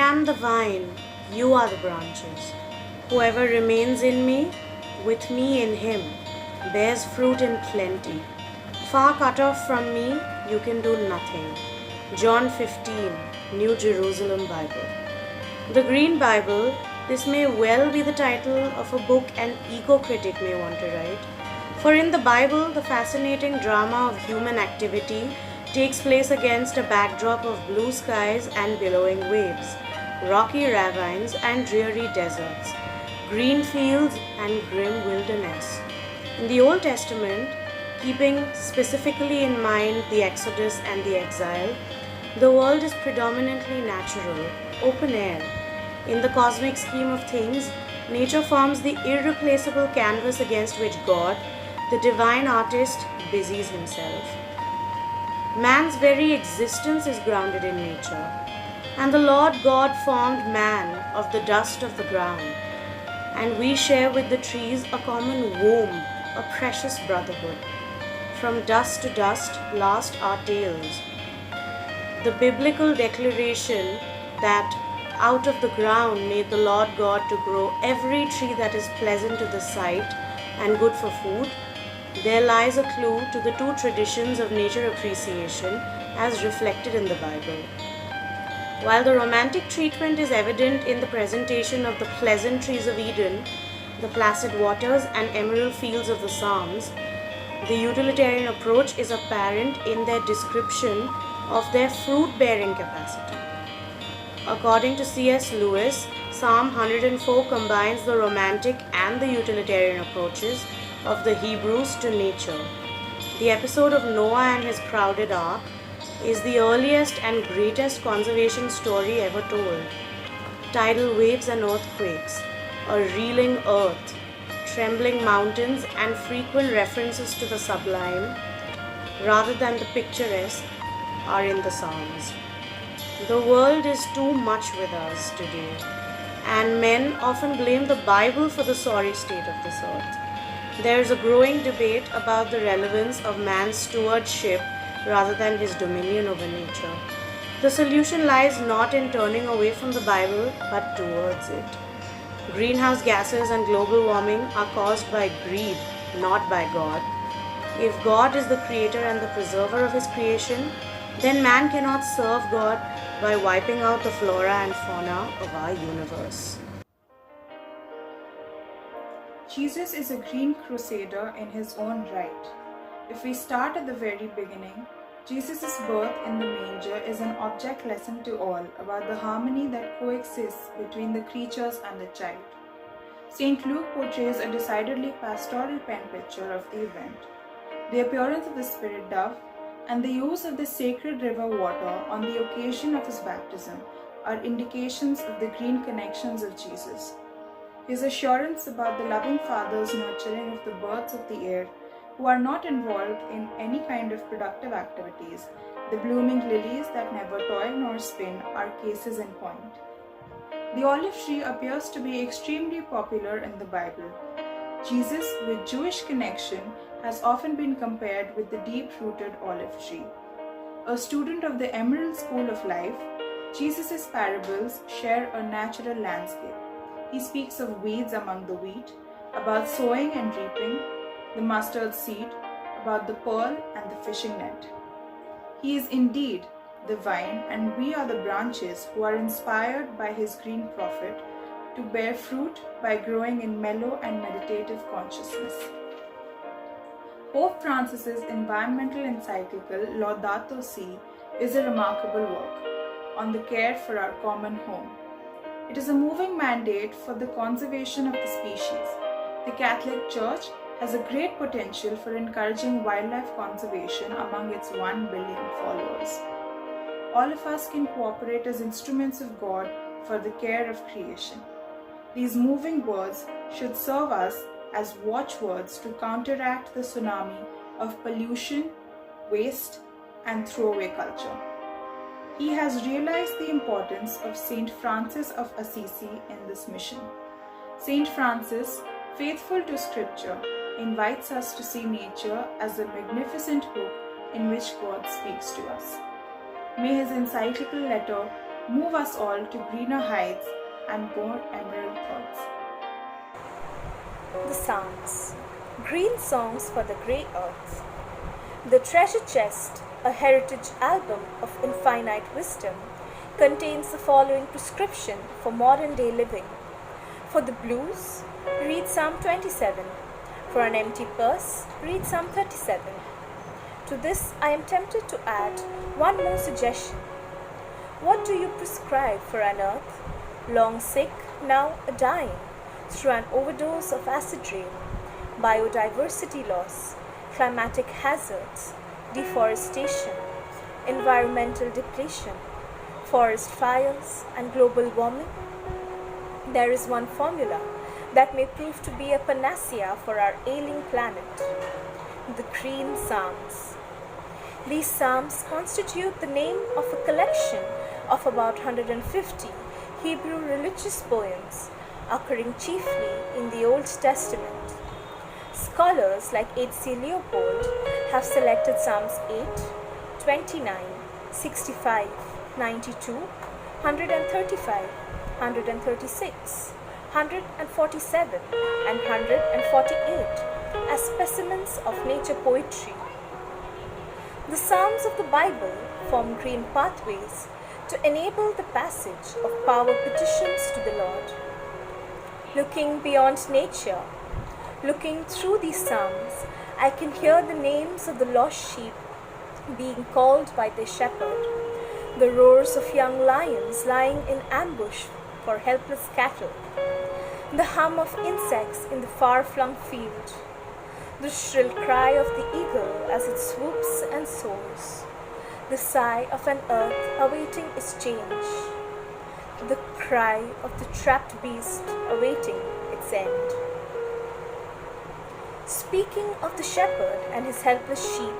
am the vine, you are the branches. Whoever remains in me, with me in him, bears fruit in plenty. Far cut off from me, you can do nothing. John 15, New Jerusalem Bible. The Green Bible, this may well be the title of a book an eco-critic may want to write. For in the Bible, the fascinating drama of human activity takes place against a backdrop of blue skies and billowing waves, rocky ravines and dreary deserts, green fields and grim wilderness. In the Old Testament, keeping specifically in mind the Exodus and the exile, the world is predominantly natural, open air. In the cosmic scheme of things, nature forms the irreplaceable canvas against which God, the divine artist, busies himself. Man's very existence is grounded in nature, and the Lord God formed man of the dust of the ground, and we share with the trees a common womb, a precious brotherhood. From dust to dust last our tales. The biblical declaration that out of the ground made the Lord God to grow every tree that is pleasant to the sight and good for food, there lies a clue to the two traditions of nature appreciation as reflected in the Bible. While the romantic treatment is evident in the presentation of the pleasant trees of Eden, the placid waters and emerald fields of the Psalms, the utilitarian approach is apparent in their description of their fruit-bearing capacity. According to C.S. Lewis, Psalm 104 combines the romantic and the utilitarian approaches of the Hebrews to nature. The episode of Noah and his crowded ark is the earliest and greatest conservation story ever told. Tidal waves and earthquakes, a reeling earth, trembling mountains, and frequent references to the sublime, rather than the picturesque, are in the Psalms. The world is too much with us today, and men often blame the Bible for the sorry state of this earth. There is a growing debate about the relevance of man's stewardship rather than his dominion over nature. The solution lies not in turning away from the Bible, but towards it. Greenhouse gases and global warming are caused by greed, not by God. If God is the creator and the preserver of his creation, then man cannot serve God by wiping out the flora and fauna of our universe. Jesus is a green crusader in his own right. If we start at the very beginning, Jesus' birth in the manger is an object lesson to all about the harmony that coexists between the creatures and the child. St. Luke portrays a decidedly pastoral pen picture of the event. The appearance of the spirit dove and the use of the sacred river water on the occasion of his baptism are indications of the green connections of Jesus. His assurance about the loving Father's nurturing of the birds of the air who are not involved in any kind of productive activities, the blooming lilies that never toil nor spin, are cases in point. The olive tree appears to be extremely popular in the Bible. Jesus, with Jewish connection, has often been compared with the deep-rooted olive tree. A student of the Emerald School of Life, Jesus' parables share a natural landscape. He speaks of weeds among the wheat, about sowing and reaping, the mustard seed, about the pearl and the fishing net. He is indeed the vine, and we are the branches who are inspired by his green prophet to bear fruit by growing in mellow and meditative consciousness. Pope Francis's environmental encyclical Laudato Si is a remarkable work on the care for our common home. It is a moving mandate for the conservation of the species. The Catholic Church has a great potential for encouraging wildlife conservation among its 1 billion followers. All of us can cooperate as instruments of God for the care of creation. These moving words should serve us as watchwords to counteract the tsunami of pollution, waste, and throwaway culture. He has realized the importance of Saint Francis of Assisi in this mission. Saint Francis, faithful to Scripture, invites us to see nature as a magnificent book in which God speaks to us. May his encyclical letter Move us all to greener heights and more emerald thoughts. The Psalms, Green Songs for the Grey Earth. The Treasure Chest, a heritage album of infinite wisdom, contains the following prescription for modern day living. For the blues, read Psalm 27. For an empty purse, read Psalm 37. To this, I am tempted to add one more suggestion. What do you prescribe for an earth, long sick, now a dying, through an overdose of acid rain, biodiversity loss, climatic hazards, deforestation, environmental depletion, forest fires, and global warming? There is one formula that may prove to be a panacea for our ailing planet: the Green Psalms. These psalms constitute the name of a collection of about 150 Hebrew religious poems occurring chiefly in the Old Testament. Scholars like H.C. Leopold have selected Psalms 8, 29, 65, 92, 135, 136, 147, and 148 as specimens of nature poetry. The Psalms of the Bible form green pathways to enable the passage of power petitions to the Lord. Looking beyond nature, looking through these Psalms, I can hear the names of the lost sheep being called by their shepherd, the roars of young lions lying in ambush for helpless cattle, the hum of insects in the far-flung field, the shrill cry of the eagle as it swoops and soars, the sigh of an earth awaiting its change, the cry of the trapped beast awaiting its end. Speaking of the shepherd and his helpless sheep,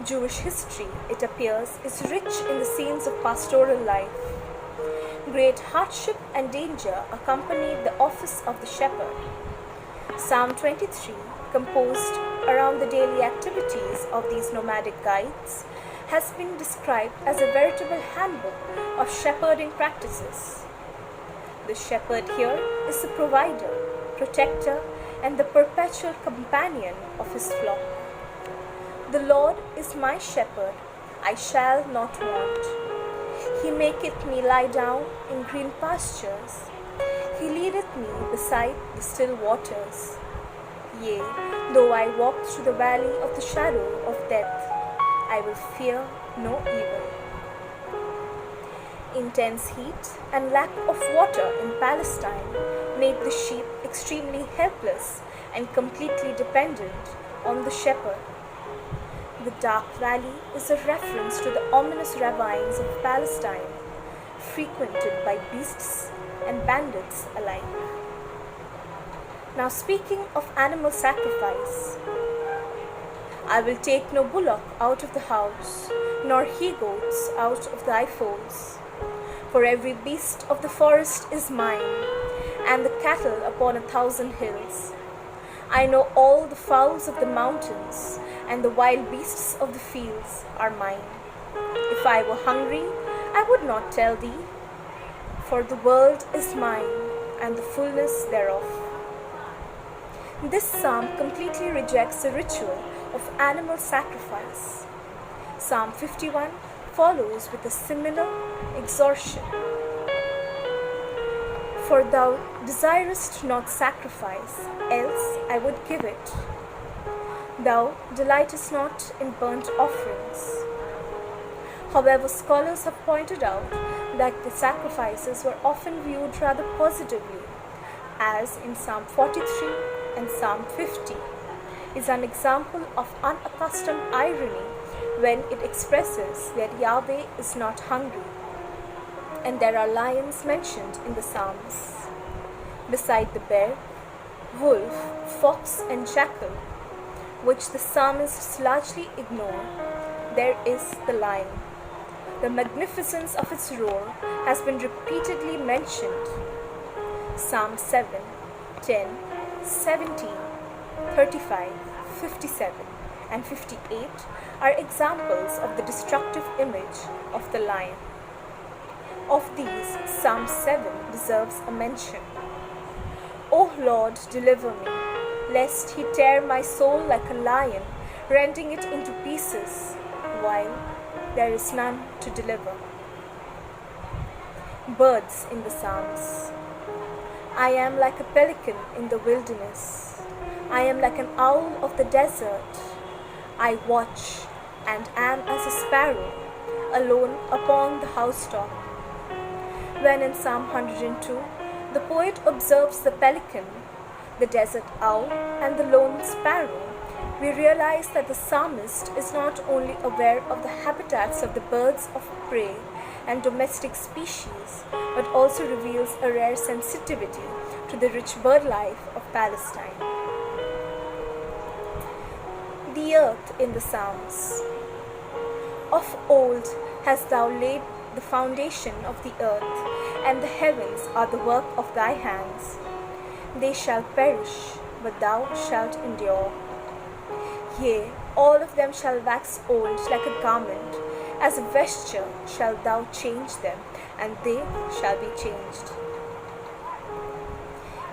Jewish history, it appears, is rich in the scenes of pastoral life. Great hardship and danger accompanied the office of the shepherd. Psalm 23, composed around the daily activities of these nomadic guides, has been described as a veritable handbook of shepherding practices. The shepherd here is the provider, protector, and the perpetual companion of his flock. The Lord is my shepherd, I shall not want. He maketh me lie down in green pastures. He leadeth me beside the still waters. Yea, though I walk through the valley of the shadow of death, I will fear no evil. Intense heat and lack of water in Palestine made the sheep extremely helpless and completely dependent on the shepherd. The dark valley is a reference to the ominous ravines of Palestine, frequented by beasts and bandits alike. Now, speaking of animal sacrifice, I will take no bullock out of the house, nor he-goats out of thy folds. For every beast of the forest is mine, and the cattle upon 1,000 hills. I know all the fowls of the mountains, and the wild beasts of the fields are mine. If I were hungry, I would not tell thee, for the world is mine, and the fullness thereof. This psalm completely rejects the ritual of animal sacrifice. Psalm 51 follows with a similar exhortation. For thou desirest not sacrifice, else I would give it. Thou delightest not in burnt offerings. However, scholars have pointed out that the sacrifices were often viewed rather positively, as in Psalm 43 and Psalm 50 is an example of unaccustomed irony when it expresses that Yahweh is not hungry. And there are lions mentioned in the Psalms. Beside the bear, wolf, fox, and jackal, which the psalmists largely ignore, there is the lion. The magnificence of its roar has been repeatedly mentioned. Psalm 7, 10, 17, 35, 57, and 58 are examples of the destructive image of the lion. Of these, Psalm 7 deserves a mention. O Lord, deliver me, lest he tear my soul like a lion, rending it into pieces, while there is none to deliver. Birds in the Psalms. I am like a pelican in the wilderness. I am like an owl of the desert. I watch and am as a sparrow, alone upon the housetop. When in Psalm 102, the poet observes the pelican, the desert owl, and the lone sparrow, we realize that the psalmist is not only aware of the habitats of the birds of prey and domestic species, but also reveals a rare sensitivity to the rich bird life of Palestine. The earth in the Psalms. Of old hast thou laid the foundation of the earth, and the heavens are the work of thy hands. They shall perish, but thou shalt endure. Yea, all of them shall wax old like a garment, as a vesture shalt thou change them, and they shall be changed.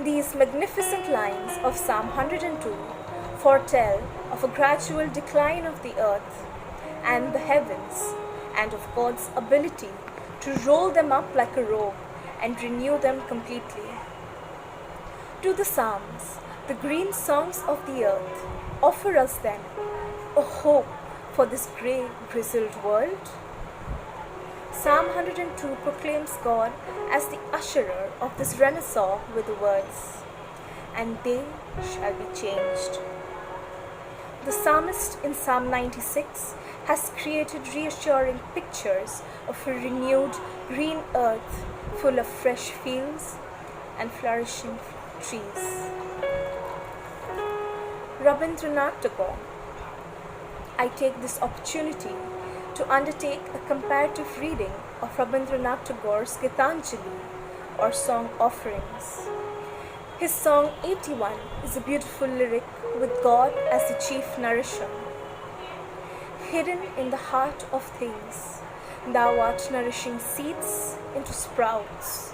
These magnificent lines of Psalm 102 foretell of a gradual decline of the earth and the heavens, and of God's ability to roll them up like a robe and renew them completely. To the Psalms, the green songs of the earth, offer us then a hope for this grey, grizzled world. Psalm 102 proclaims God as the usherer of this renaissance with the words, "And they shall be changed." The psalmist in Psalm 96 has created reassuring pictures of a renewed green earth full of fresh fields and flourishing trees. Rabindranath Tagore. I take this opportunity to undertake a comparative reading of Rabindranath Tagore's Gitanjali, or Song Offerings. His Song 81 is a beautiful lyric with God as the chief nourisher. Hidden in the heart of things, thou art nourishing seeds into sprouts,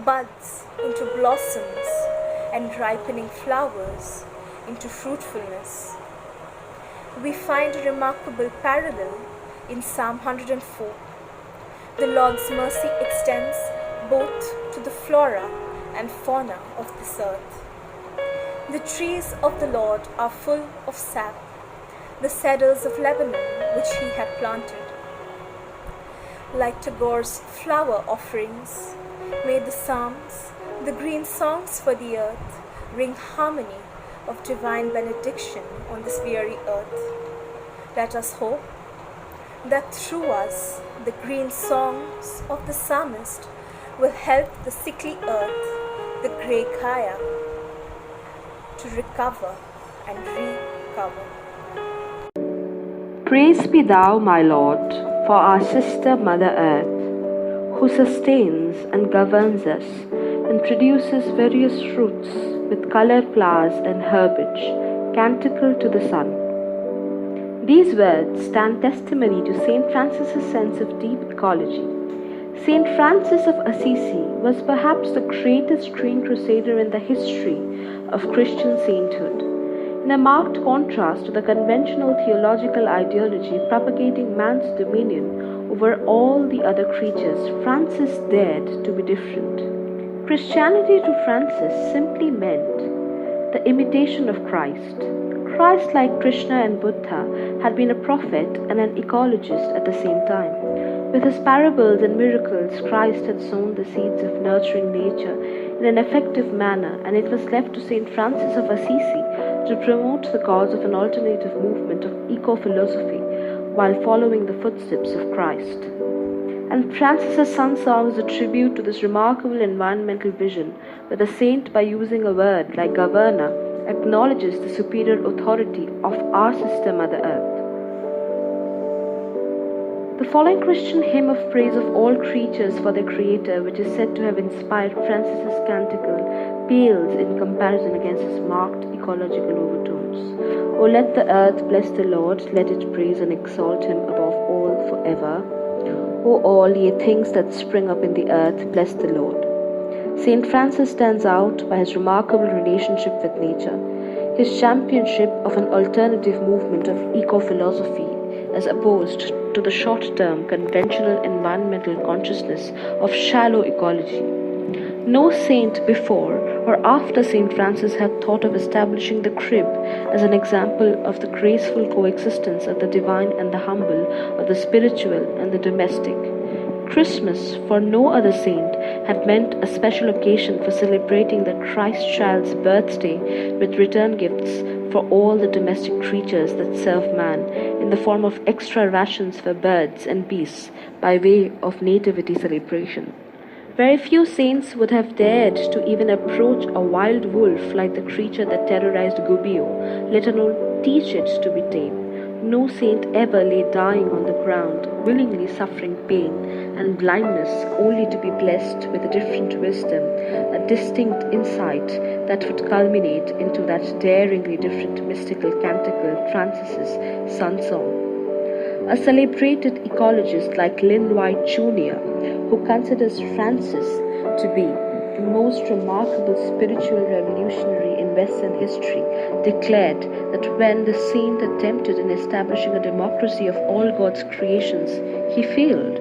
buds into blossoms, and ripening flowers into fruitfulness. We find a remarkable parallel in Psalm 104. The Lord's mercy extends both to the flora and fauna of this earth. The trees of the Lord are full of sap, the cedars of Lebanon which he had planted. Like Tagore's flower offerings, may the Psalms, the green songs for the earth, bring harmony of divine benediction on this weary earth. Let us hope that through us, the green songs of the psalmist will help the sickly earth, the grey Kaya, to recover and recover. Praise be thou, my Lord, for our sister Mother Earth, who sustains and governs us and produces various fruits with coloured flowers and herbage, canticle to the sun. These words stand testimony to St. Francis's sense of deep ecology. St. Francis of Assisi was perhaps the greatest green crusader in the history of Christian sainthood. In a marked contrast to the conventional theological ideology propagating man's dominion over all the other creatures, Francis dared to be different. Christianity to Francis simply meant the imitation of Christ. Christ, like Krishna and Buddha, had been a prophet and an ecologist at the same time. With his parables and miracles, Christ had sown the seeds of nurturing nature in an effective manner, and it was left to St. Francis of Assisi to promote the cause of an alternative movement of eco-philosophy while following the footsteps of Christ. And Francis's Sun Song is a tribute to this remarkable environmental vision, where the saint, by using a word like Gavarna, acknowledges the superior authority of our sister Mother Earth. The following Christian hymn of praise of all creatures for their Creator, which is said to have inspired Francis's canticle, pales in comparison against its marked ecological overtones. O let the earth bless the Lord, let it praise and exalt him above all forever. O all ye things that spring up in the earth, bless the Lord. Saint Francis stands out by his remarkable relationship with nature, his championship of an alternative movement of eco-philosophy as opposed to the short-term conventional environmental consciousness of shallow ecology. No saint before or after Saint Francis had thought of establishing the crib as an example of the graceful coexistence of the divine and the humble, of the spiritual and the domestic. Christmas, for no other saint, had meant a special occasion for celebrating the Christ child's birthday with return gifts for all the domestic creatures that serve man in the form of extra rations for birds and beasts by way of nativity celebration. Very few saints would have dared to even approach a wild wolf like the creature that terrorized Gubbio, let alone teach it to be tame. No saint ever lay dying on the ground, willingly suffering pain and blindness, only to be blessed with a different wisdom, a distinct insight that would culminate into that daringly different mystical canticle, Francis's Sun Song. A celebrated ecologist like Lynn White Jr., who considers Francis to be the most remarkable spiritual revolutionary in Western history, declared that when the saint attempted in establishing a democracy of all God's creations, he failed.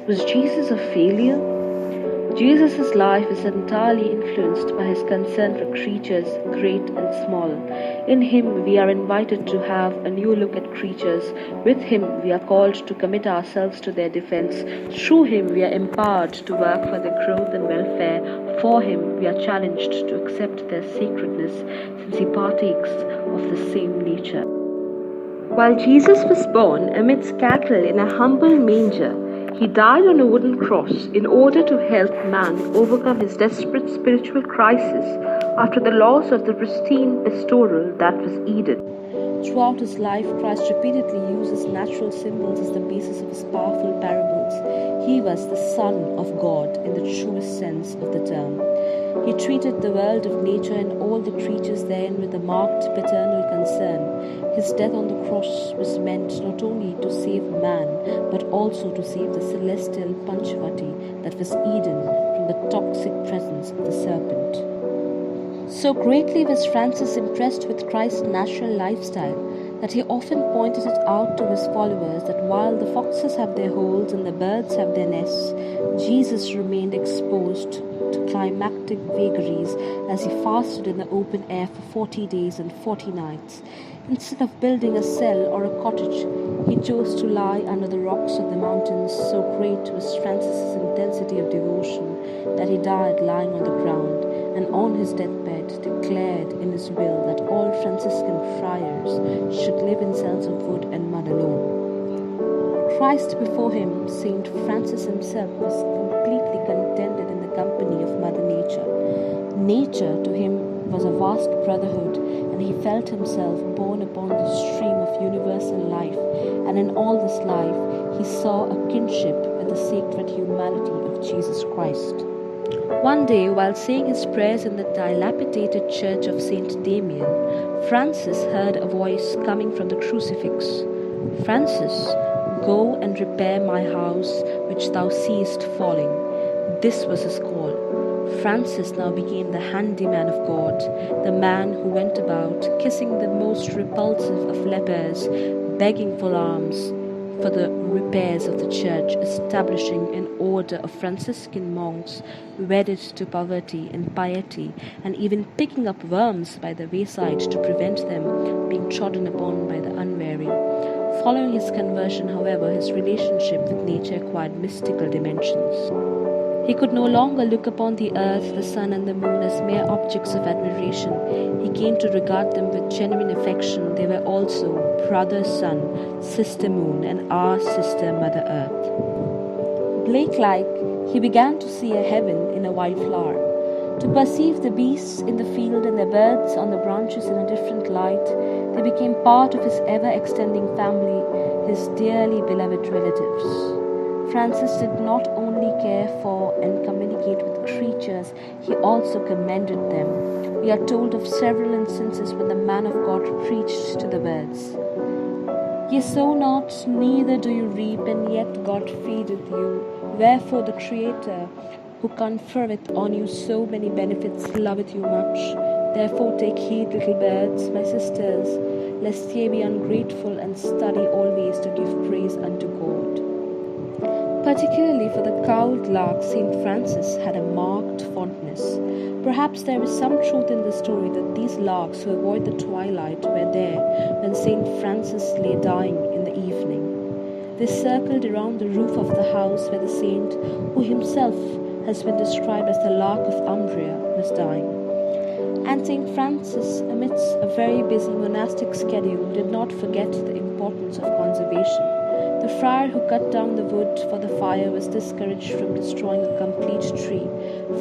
Was Jesus a failure? Jesus' life is entirely influenced by his concern for creatures great and small. In him we are invited to have a new look at creatures. With him we are called to commit ourselves to their defense. Through him we are empowered to work for their growth and welfare. For him we are challenged to accept their sacredness, since he partakes of the same nature. While Jesus was born amidst cattle in a humble manger, he died on a wooden cross in order to help man overcome his desperate spiritual crisis after the loss of the pristine pastoral that was Eden. Throughout his life, Christ repeatedly uses natural symbols as the basis of his powerful parables. He was the Son of God in the truest sense of the term. He treated the world of nature and all the creatures therein with a marked paternal concern. His death on the cross was meant not only to save man, but also to save the celestial Panchavati that was Eden from the toxic presence of the serpent. So greatly was Francis impressed with Christ's natural lifestyle that he often pointed it out to his followers that while the foxes have their holes and the birds have their nests, Jesus remained exposed to climactic vagaries as he fasted in the open air for 40 days and 40 nights. Instead of building a cell or a cottage, he chose to lie under the rocks of the mountains. So great was Francis's intensity of devotion that he died lying on the ground, and on his deathbed declared in his will that all Franciscan friars should live in cells of wood and mud alone. Christ before him, Saint Francis himself, was completely contented in the company of Mother Nature. Nature to him was a vast brotherhood, and he felt himself borne upon the stream of universal life, and in all this life he saw a kinship with the sacred humanity of Jesus Christ. One day, while saying his prayers in the dilapidated church of Saint Damien, Francis heard a voice coming from the crucifix. "Francis, go and repair my house which thou seest falling." This was his call. Francis now became the handyman of God, the man who went about kissing the most repulsive of lepers, begging for alms for the repairs of the church, establishing an order of Franciscan monks wedded to poverty and piety, and even picking up worms by the wayside to prevent them being trodden upon by the unwary. Following his conversion, however, his relationship with nature acquired mystical dimensions. He could no longer look upon the earth, the sun, and the moon as mere objects of admiration. He came to regard them with genuine affection. They were also brother sun, sister moon, and our sister Mother Earth. Blake-like, he began to see a heaven in a wildflower, to perceive the beasts in the field and the birds on the branches in a different light. They became part of his ever-extending family, his dearly beloved relatives. Francis did not only care for and communicate with creatures, he also commended them. We are told of several instances when the man of God preached to the birds. Ye sow not, neither do you reap, and yet God feedeth you. Wherefore the Creator, who conferreth on you so many benefits, loveth you much. Therefore take heed, little birds, my sisters, lest ye be ungrateful, and study always to give praise unto God. Particularly for the cowed lark, St. Francis had a marked fondness. Perhaps there is some truth in the story that these larks who avoid the twilight were there when St. Francis lay dying in the evening. They circled around the roof of the house where the saint, who himself has been described as the Lark of Umbria, was dying. And St. Francis, amidst a very busy monastic schedule, did not forget the importance of conservation. The friar who cut down the wood for the fire was discouraged from destroying a complete tree.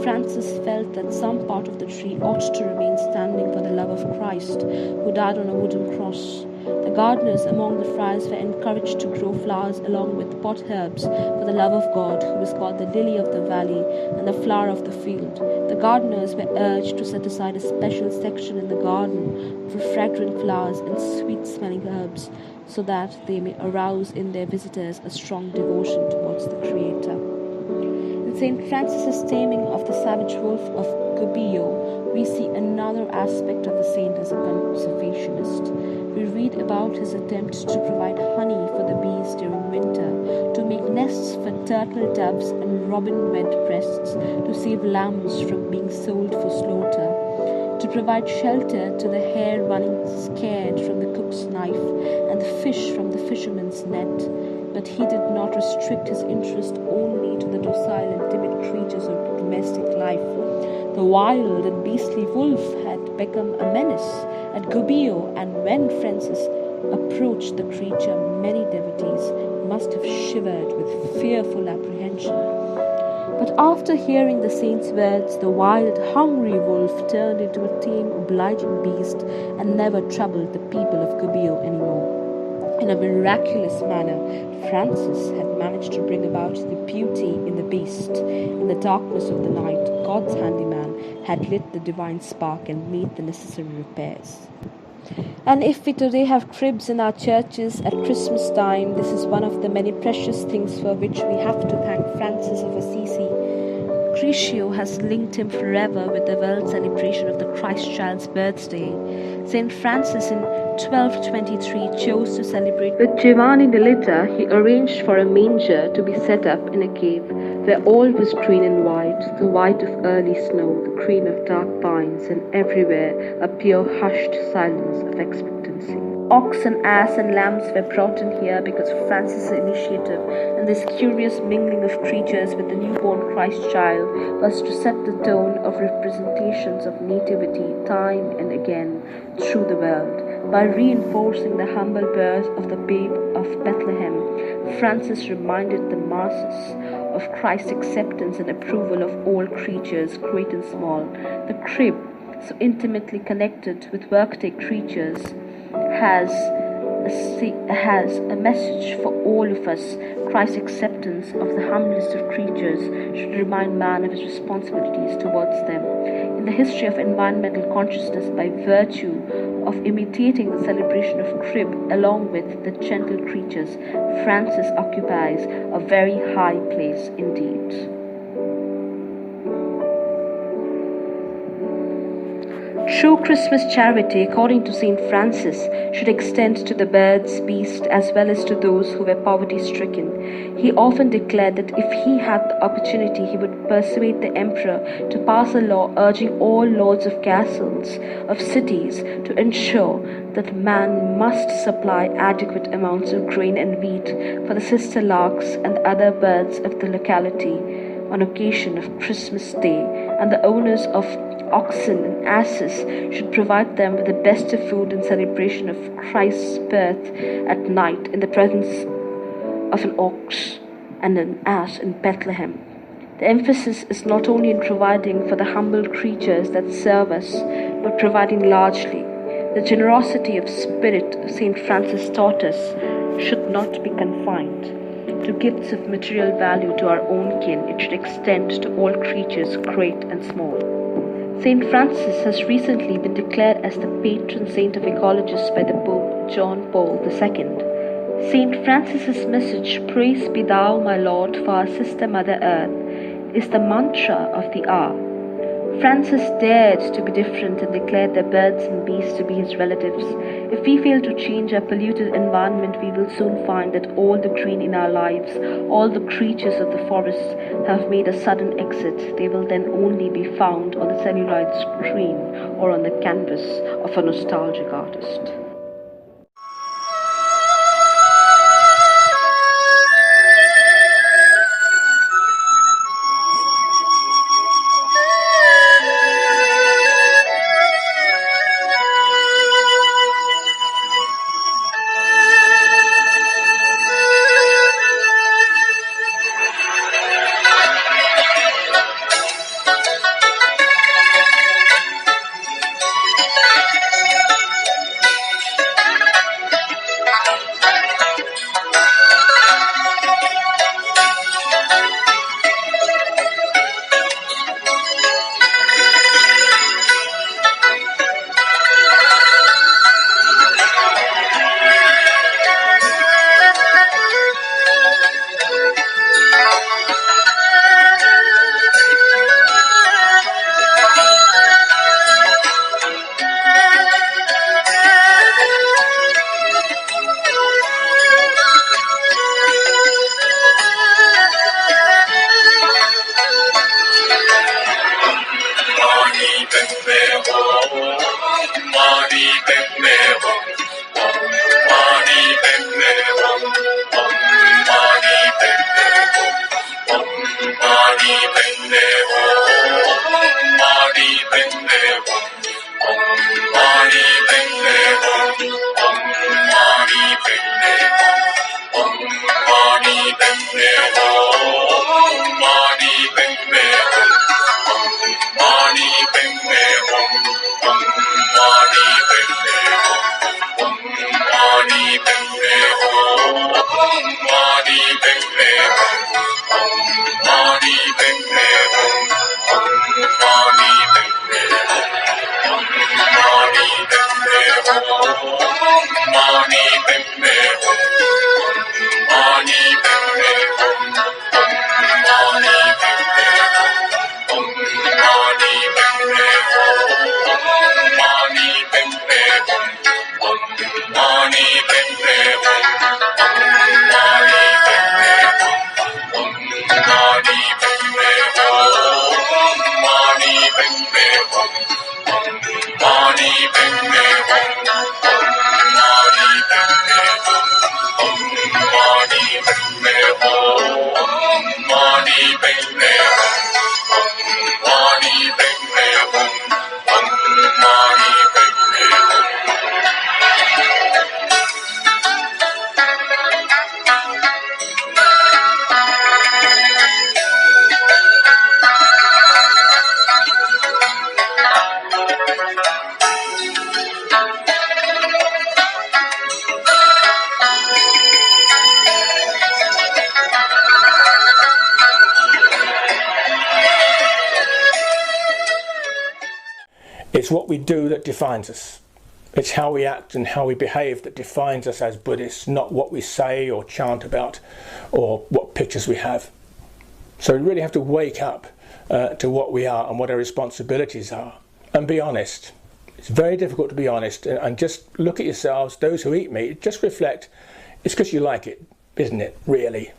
Francis felt that some part of the tree ought to remain standing for the love of Christ, who died on a wooden cross. The gardeners among the friars were encouraged to grow flowers along with pot herbs for the love of God, who is called the lily of the valley and the flower of the field. The gardeners were urged to set aside a special section in the garden for fragrant flowers and sweet-smelling herbs, so that they may arouse in their visitors a strong devotion towards the Creator. In St. Francis's taming of the savage wolf of Gubbio, we see another aspect of the saint as a conservationist. We read about his attempts to provide honey for the bees during winter, to make nests for turtle doves and robin redbreasts, to save lambs from being sold for slaughter, to provide shelter to the hare running scared from the cook's knife and the fish from the fisherman's net. But he did not restrict his interest only to the docile and timid creatures of domestic life. The wild and beastly wolf had become a menace at Gubbio, and when Francis approached the creature, many devotees must have shivered with fearful apprehension. But after hearing the saint's words, the wild, hungry wolf turned into a tame, obliging beast and never troubled the people of Gubbio anymore. In a miraculous manner, Francis had managed to bring about the beauty in the beast. In the darkness of the night, God's handyman had lit the divine spark and made the necessary repairs. And if we today have cribs in our churches at Christmas time, this is one of the many precious things for which we have to thank Francis of Assisi. Crescio has linked him forever with the world celebration of the Christ child's birthday. St. Francis in 1223 chose to celebrate with Giovanni di Litta. He arranged for a manger to be set up in a cave where all was green and white, the white of early snow, the green of dark pines, and everywhere a pure hushed silence of expectancy. Ox and ass and lambs were brought in here because of Francis' initiative, and this curious mingling of creatures with the newborn Christ child was to set the tone of representations of nativity time and again through the world. By reinforcing the humble birth of the babe of Bethlehem, Francis reminded the masses of Christ's acceptance and approval of all creatures, great and small. The crib, so intimately connected with workday creatures, has a message for all of us. Christ's acceptance of the humblest of creatures should remind man of his responsibilities towards them. In the history of environmental consciousness, by virtue of imitating the celebration of crib along with the gentle creatures, Francis occupies a very high place indeed. True Christmas charity, according to St. Francis, should extend to the birds, beasts, as well as to those who were poverty-stricken. He often declared that if he had the opportunity, he would persuade the emperor to pass a law urging all lords of castles, of cities, to ensure that man must supply adequate amounts of grain and wheat for the sister larks and other birds of the locality on occasion of Christmas Day, and the owners of oxen and asses should provide them with the best of food in celebration of Christ's birth at night in the presence of an ox and an ass in Bethlehem. The emphasis is not only in providing for the humble creatures that serve us, but providing largely. The generosity of spirit St. Francis taught us should not be confined to gifts of material value to our own kin. It should extend to all creatures, great and small. St. Francis has recently been declared as the patron saint of ecologists by the Pope John Paul II. Saint Francis's message, Praise be thou, my Lord, for our sister Mother Earth, is the mantra of the hour. Francis dared to be different and declared the birds and beasts to be his relatives. If we fail to change our polluted environment, we will soon find that all the green in our lives, all the creatures of the forest have made a sudden exit. They will then only be found on the celluloid screen or on the canvas of a nostalgic artist. It's what we do that defines us. It's how we act and how we behave that defines us as Buddhists, not what we say or chant about or what pictures we have. So we really have to wake up to what we are and what our responsibilities are and be honest. It's very difficult to be honest and just look at yourselves, those who eat meat, just reflect. It's because you like it, isn't it, really?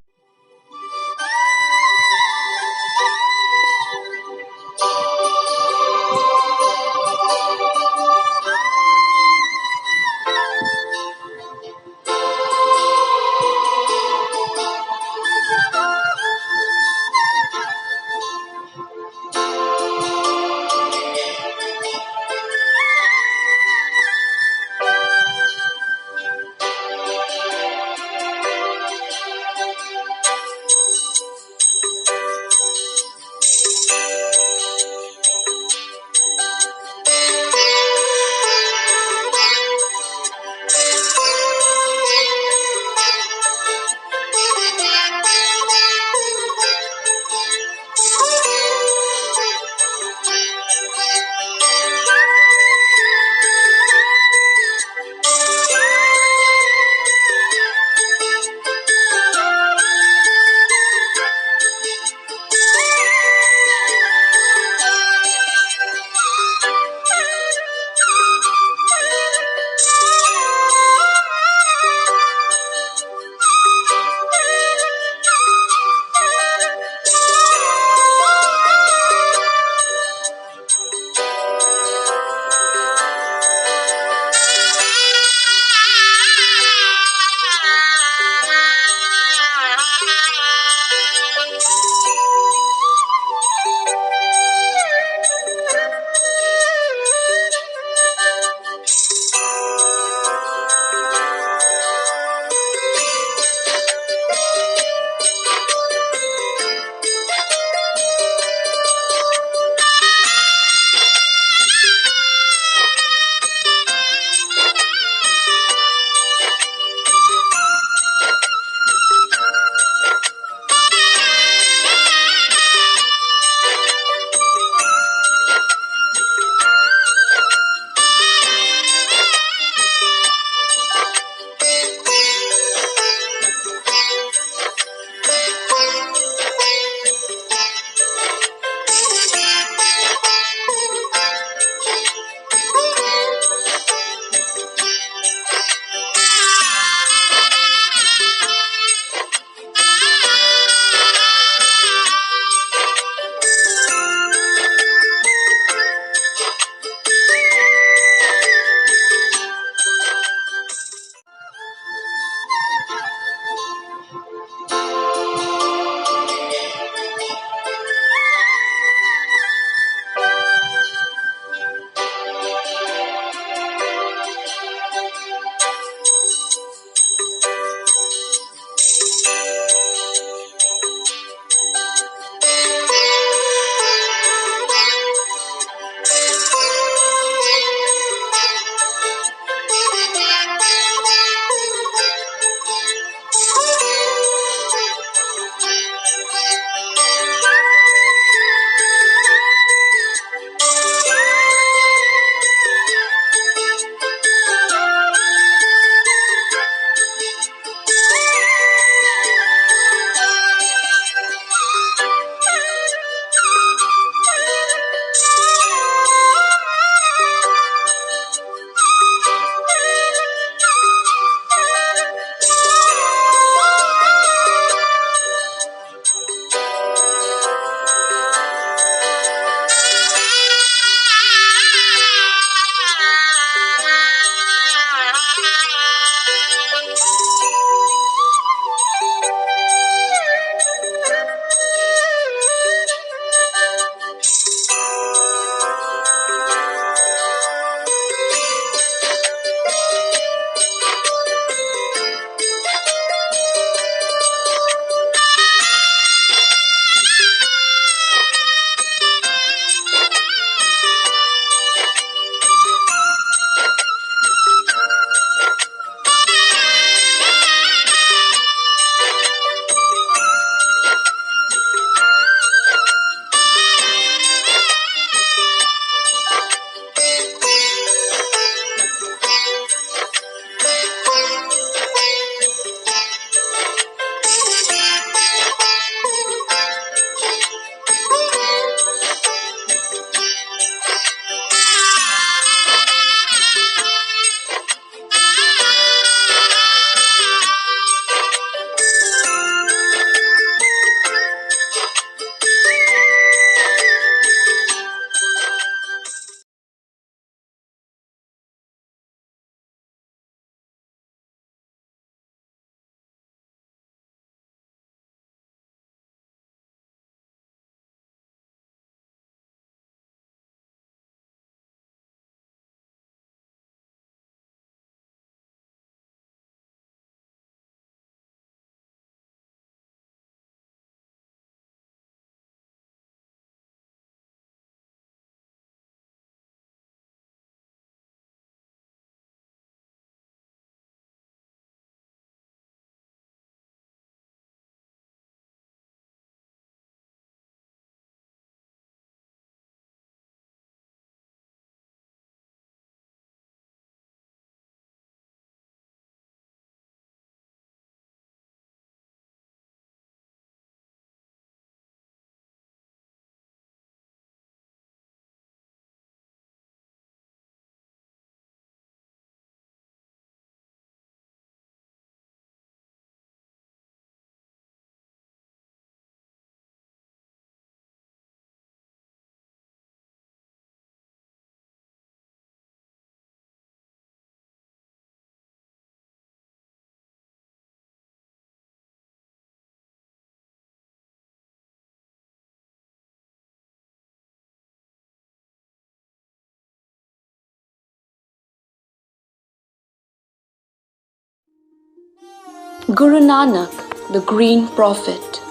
Guru Nanak, the Green Prophet.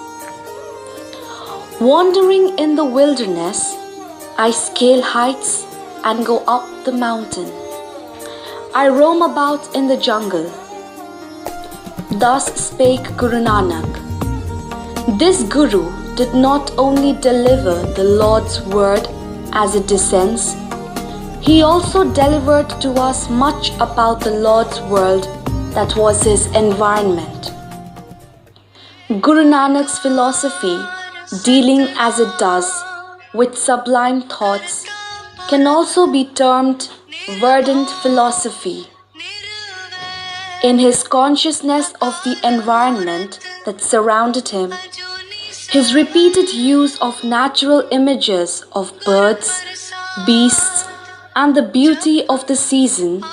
Wandering in the wilderness, I scale heights and go up the mountain. I roam about in the jungle. Thus spake Guru Nanak. This Guru did not only deliver the Lord's word as it descends, he also delivered to us much about the Lord's world that was his environment. Guru Nanak's philosophy, dealing as it does with sublime thoughts, can also be termed verdant philosophy. In his consciousness of the environment that surrounded him, his repeated use of natural images of birds, beasts, and the beauty of the season,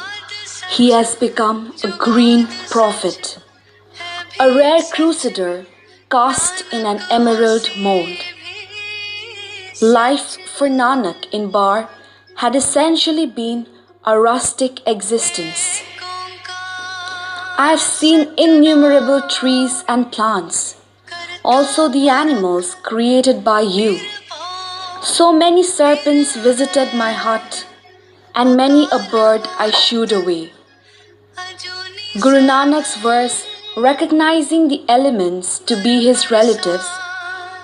he has become a green prophet, a rare crusader cast in an emerald mold. Life for Nanak in Bar had essentially been a rustic existence. I have seen innumerable trees and plants, also the animals created by you. So many serpents visited my hut, and many a bird I shooed away. Guru Nanak's verse, recognizing the elements to be his relatives,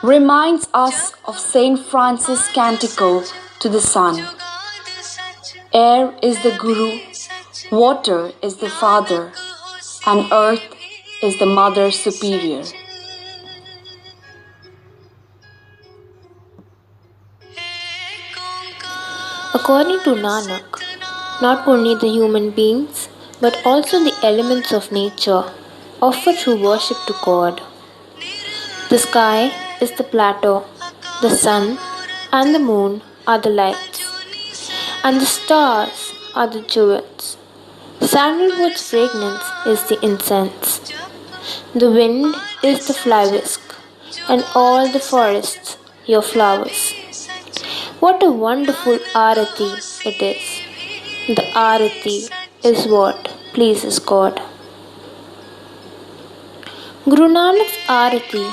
reminds us of Saint Francis' canticle to the sun. Air is the Guru, water is the Father, and earth is the Mother Superior. According to Nanak, not only the human beings but also the elements of nature offer true worship to God. The sky is the plateau, the sun and the moon are the lights, and the stars are the jewels. Sandalwood's fragrance is the incense. The wind is the fly whisk, and all the forests your flowers. What a wonderful arati it is. The arati is what pleases God. Guru Nanak's arati,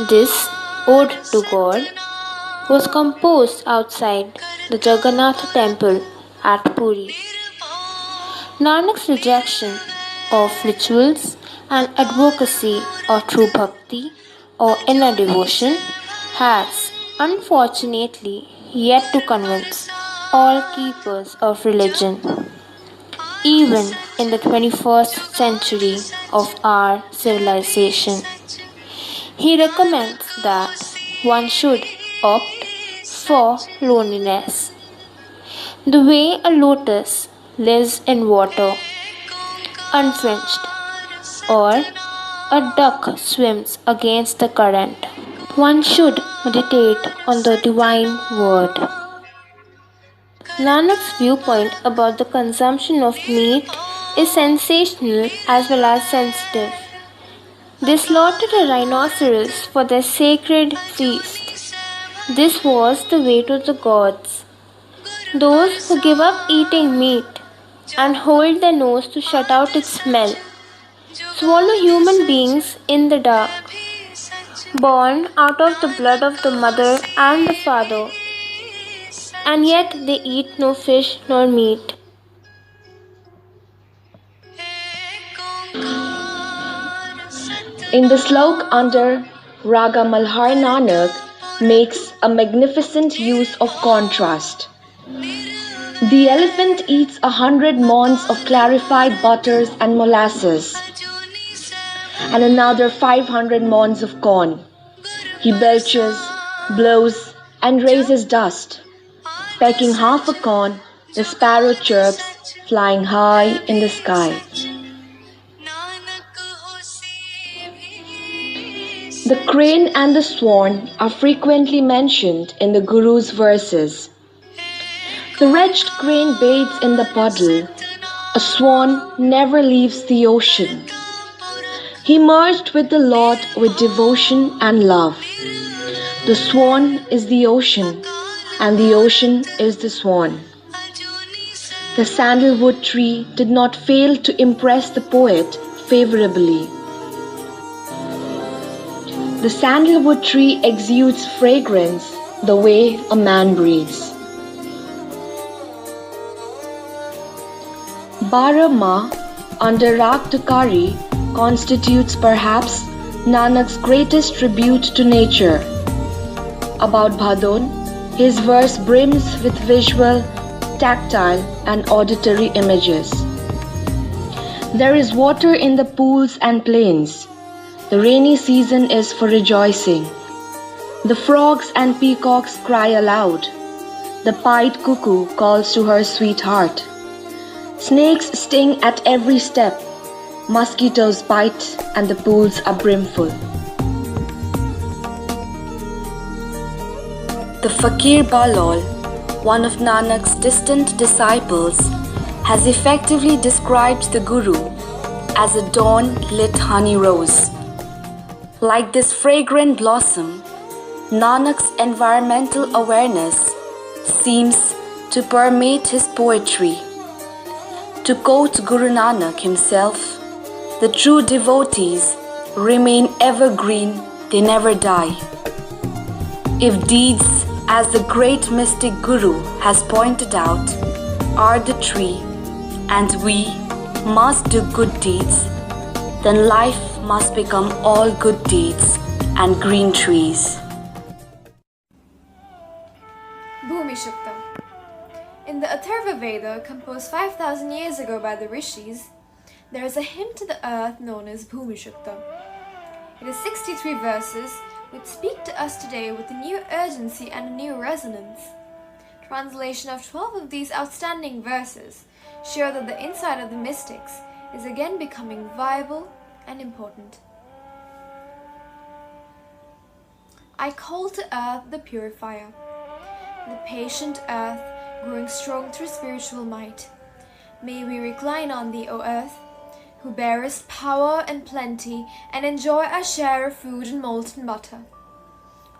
this ode to God, was composed outside the Jagannath temple at Puri. Nanak's rejection of rituals and advocacy of true bhakti or inner devotion has, unfortunately, yet to convince all keepers of religion, even in the 21st century of our civilization. He recommends that one should opt for loneliness. The way a lotus lives in water, unfringed, or a duck swims against the current, one should meditate on the divine word. Nanak's viewpoint about the consumption of meat is sensational as well as sensitive. They slaughtered a rhinoceros for their sacred feast. This was the way to the gods. Those who give up eating meat and hold their nose to shut out its smell swallow human beings in the dark, born out of the blood of the mother and the father, and yet they eat no fish nor meat. In the slok under Raga Malhar, Nanak makes a magnificent use of contrast. The elephant eats 100 maunds of clarified butters and molasses, and another 500 maunds of corn. He belches, blows, and raises dust. Pecking half a corn, the sparrow chirps, flying high in the sky. The crane and the swan are frequently mentioned in the Guru's verses. The wretched crane bathes in the puddle. A swan never leaves the ocean. He merged with the Lord with devotion and love. The swan is the ocean, and the ocean is the swan. The sandalwood tree did not fail to impress the poet favorably. The sandalwood tree exudes fragrance the way a man breathes. Barama under Rag Tukari constitutes perhaps Nanak's greatest tribute to nature. About Bhadon, his verse brims with visual, tactile and auditory images. There is water in the pools and plains. The rainy season is for rejoicing. The frogs and peacocks cry aloud. The pied cuckoo calls to her sweetheart. Snakes sting at every step. Mosquitoes bite and the pools are brimful. The Fakir Balol, one of Nanak's distant disciples, has effectively described the Guru as a dawn-lit honey rose. Like this fragrant blossom, Nanak's environmental awareness seems to permeate his poetry. To quote Guru Nanak himself, the true devotees remain evergreen, they never die. If deeds, as the great mystic Guru has pointed out, are the tree, and we must do good deeds, then life must become all good deeds and green trees. Bhumi Shukta. In the Atharva Veda, composed 5,000 years ago by the Rishis, there is a hymn to the earth known as Bhumi Shukta. It is 63 verses which speak to us today with a new urgency and a new resonance. Translation of 12 of these outstanding verses show that the insight of the mystics is again becoming viable and important. I call to earth the purifier, the patient earth growing strong through spiritual might. May we recline on thee, O earth, who bearest power and plenty, and enjoy our share of food and molten butter.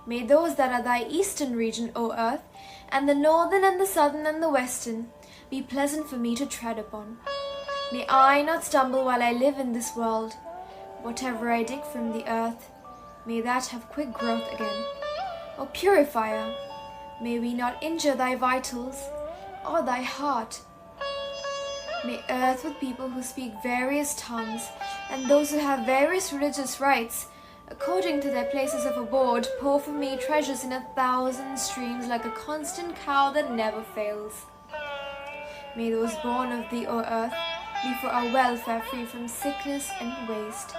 May those that are thy eastern region, O earth, and the northern and the southern and the western, be pleasant for me to tread upon. May I not stumble while I live in this world. Whatever I dig from the earth, may that have quick growth again. O purifier, may we not injure thy vitals or thy heart. May earth with people who speak various tongues and those who have various religious rites, according to their places of abode, pour for me treasures in 1,000 streams like a constant cow that never fails. May those born of thee, O earth, be for our welfare free from sickness and waste.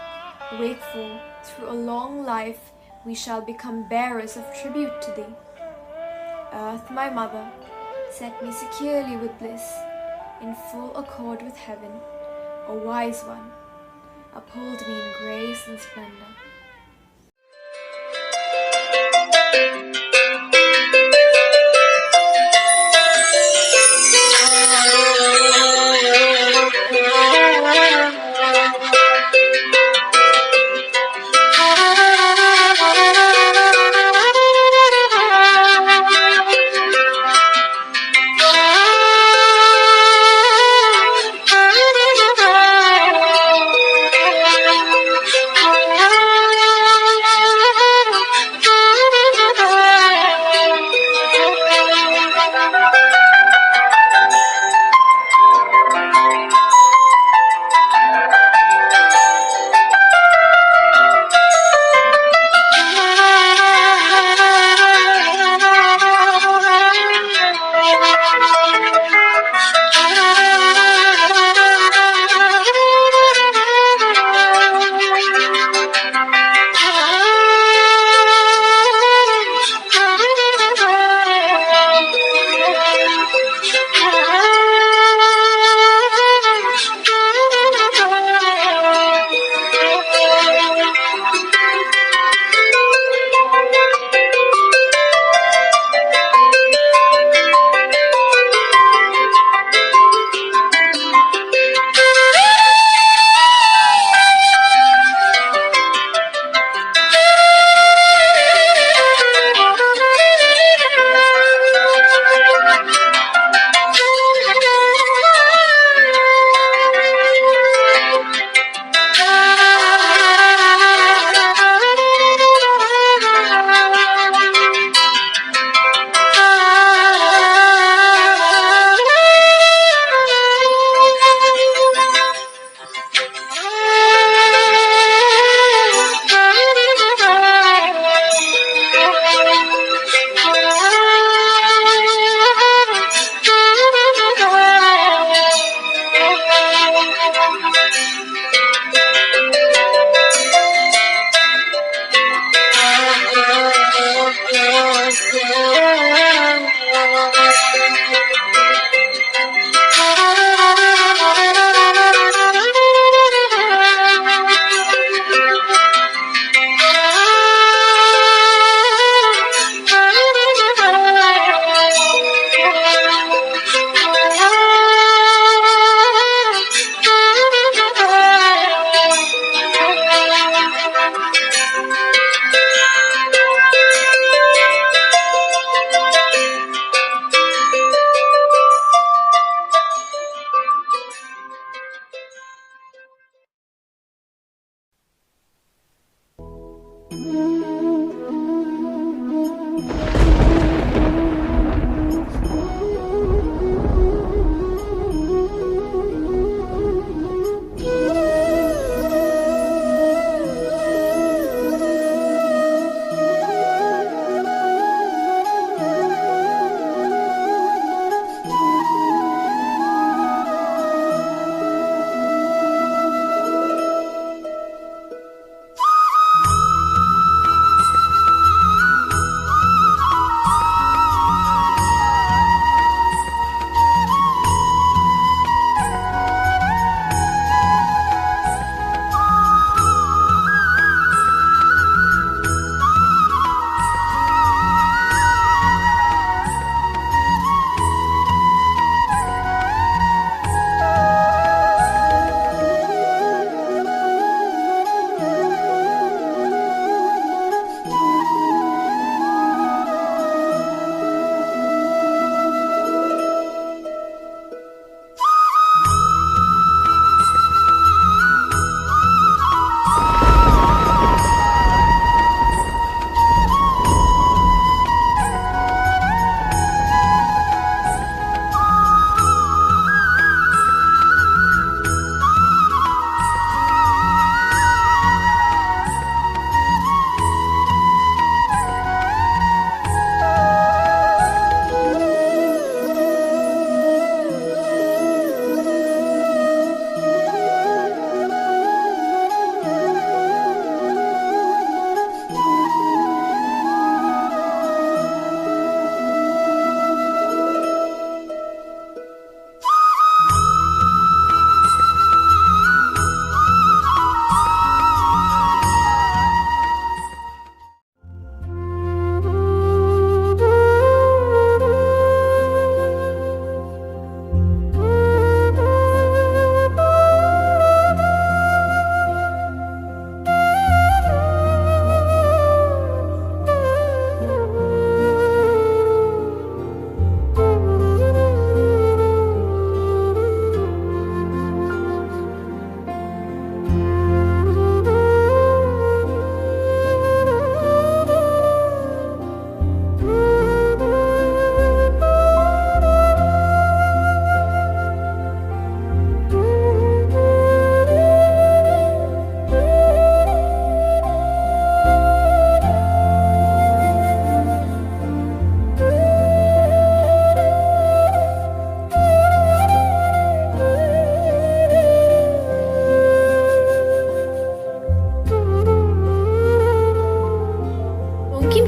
Wakeful through a long life, we shall become bearers of tribute to thee. Earth, my mother, set me securely with bliss, in full accord with heaven. O wise one, uphold me in grace and splendor.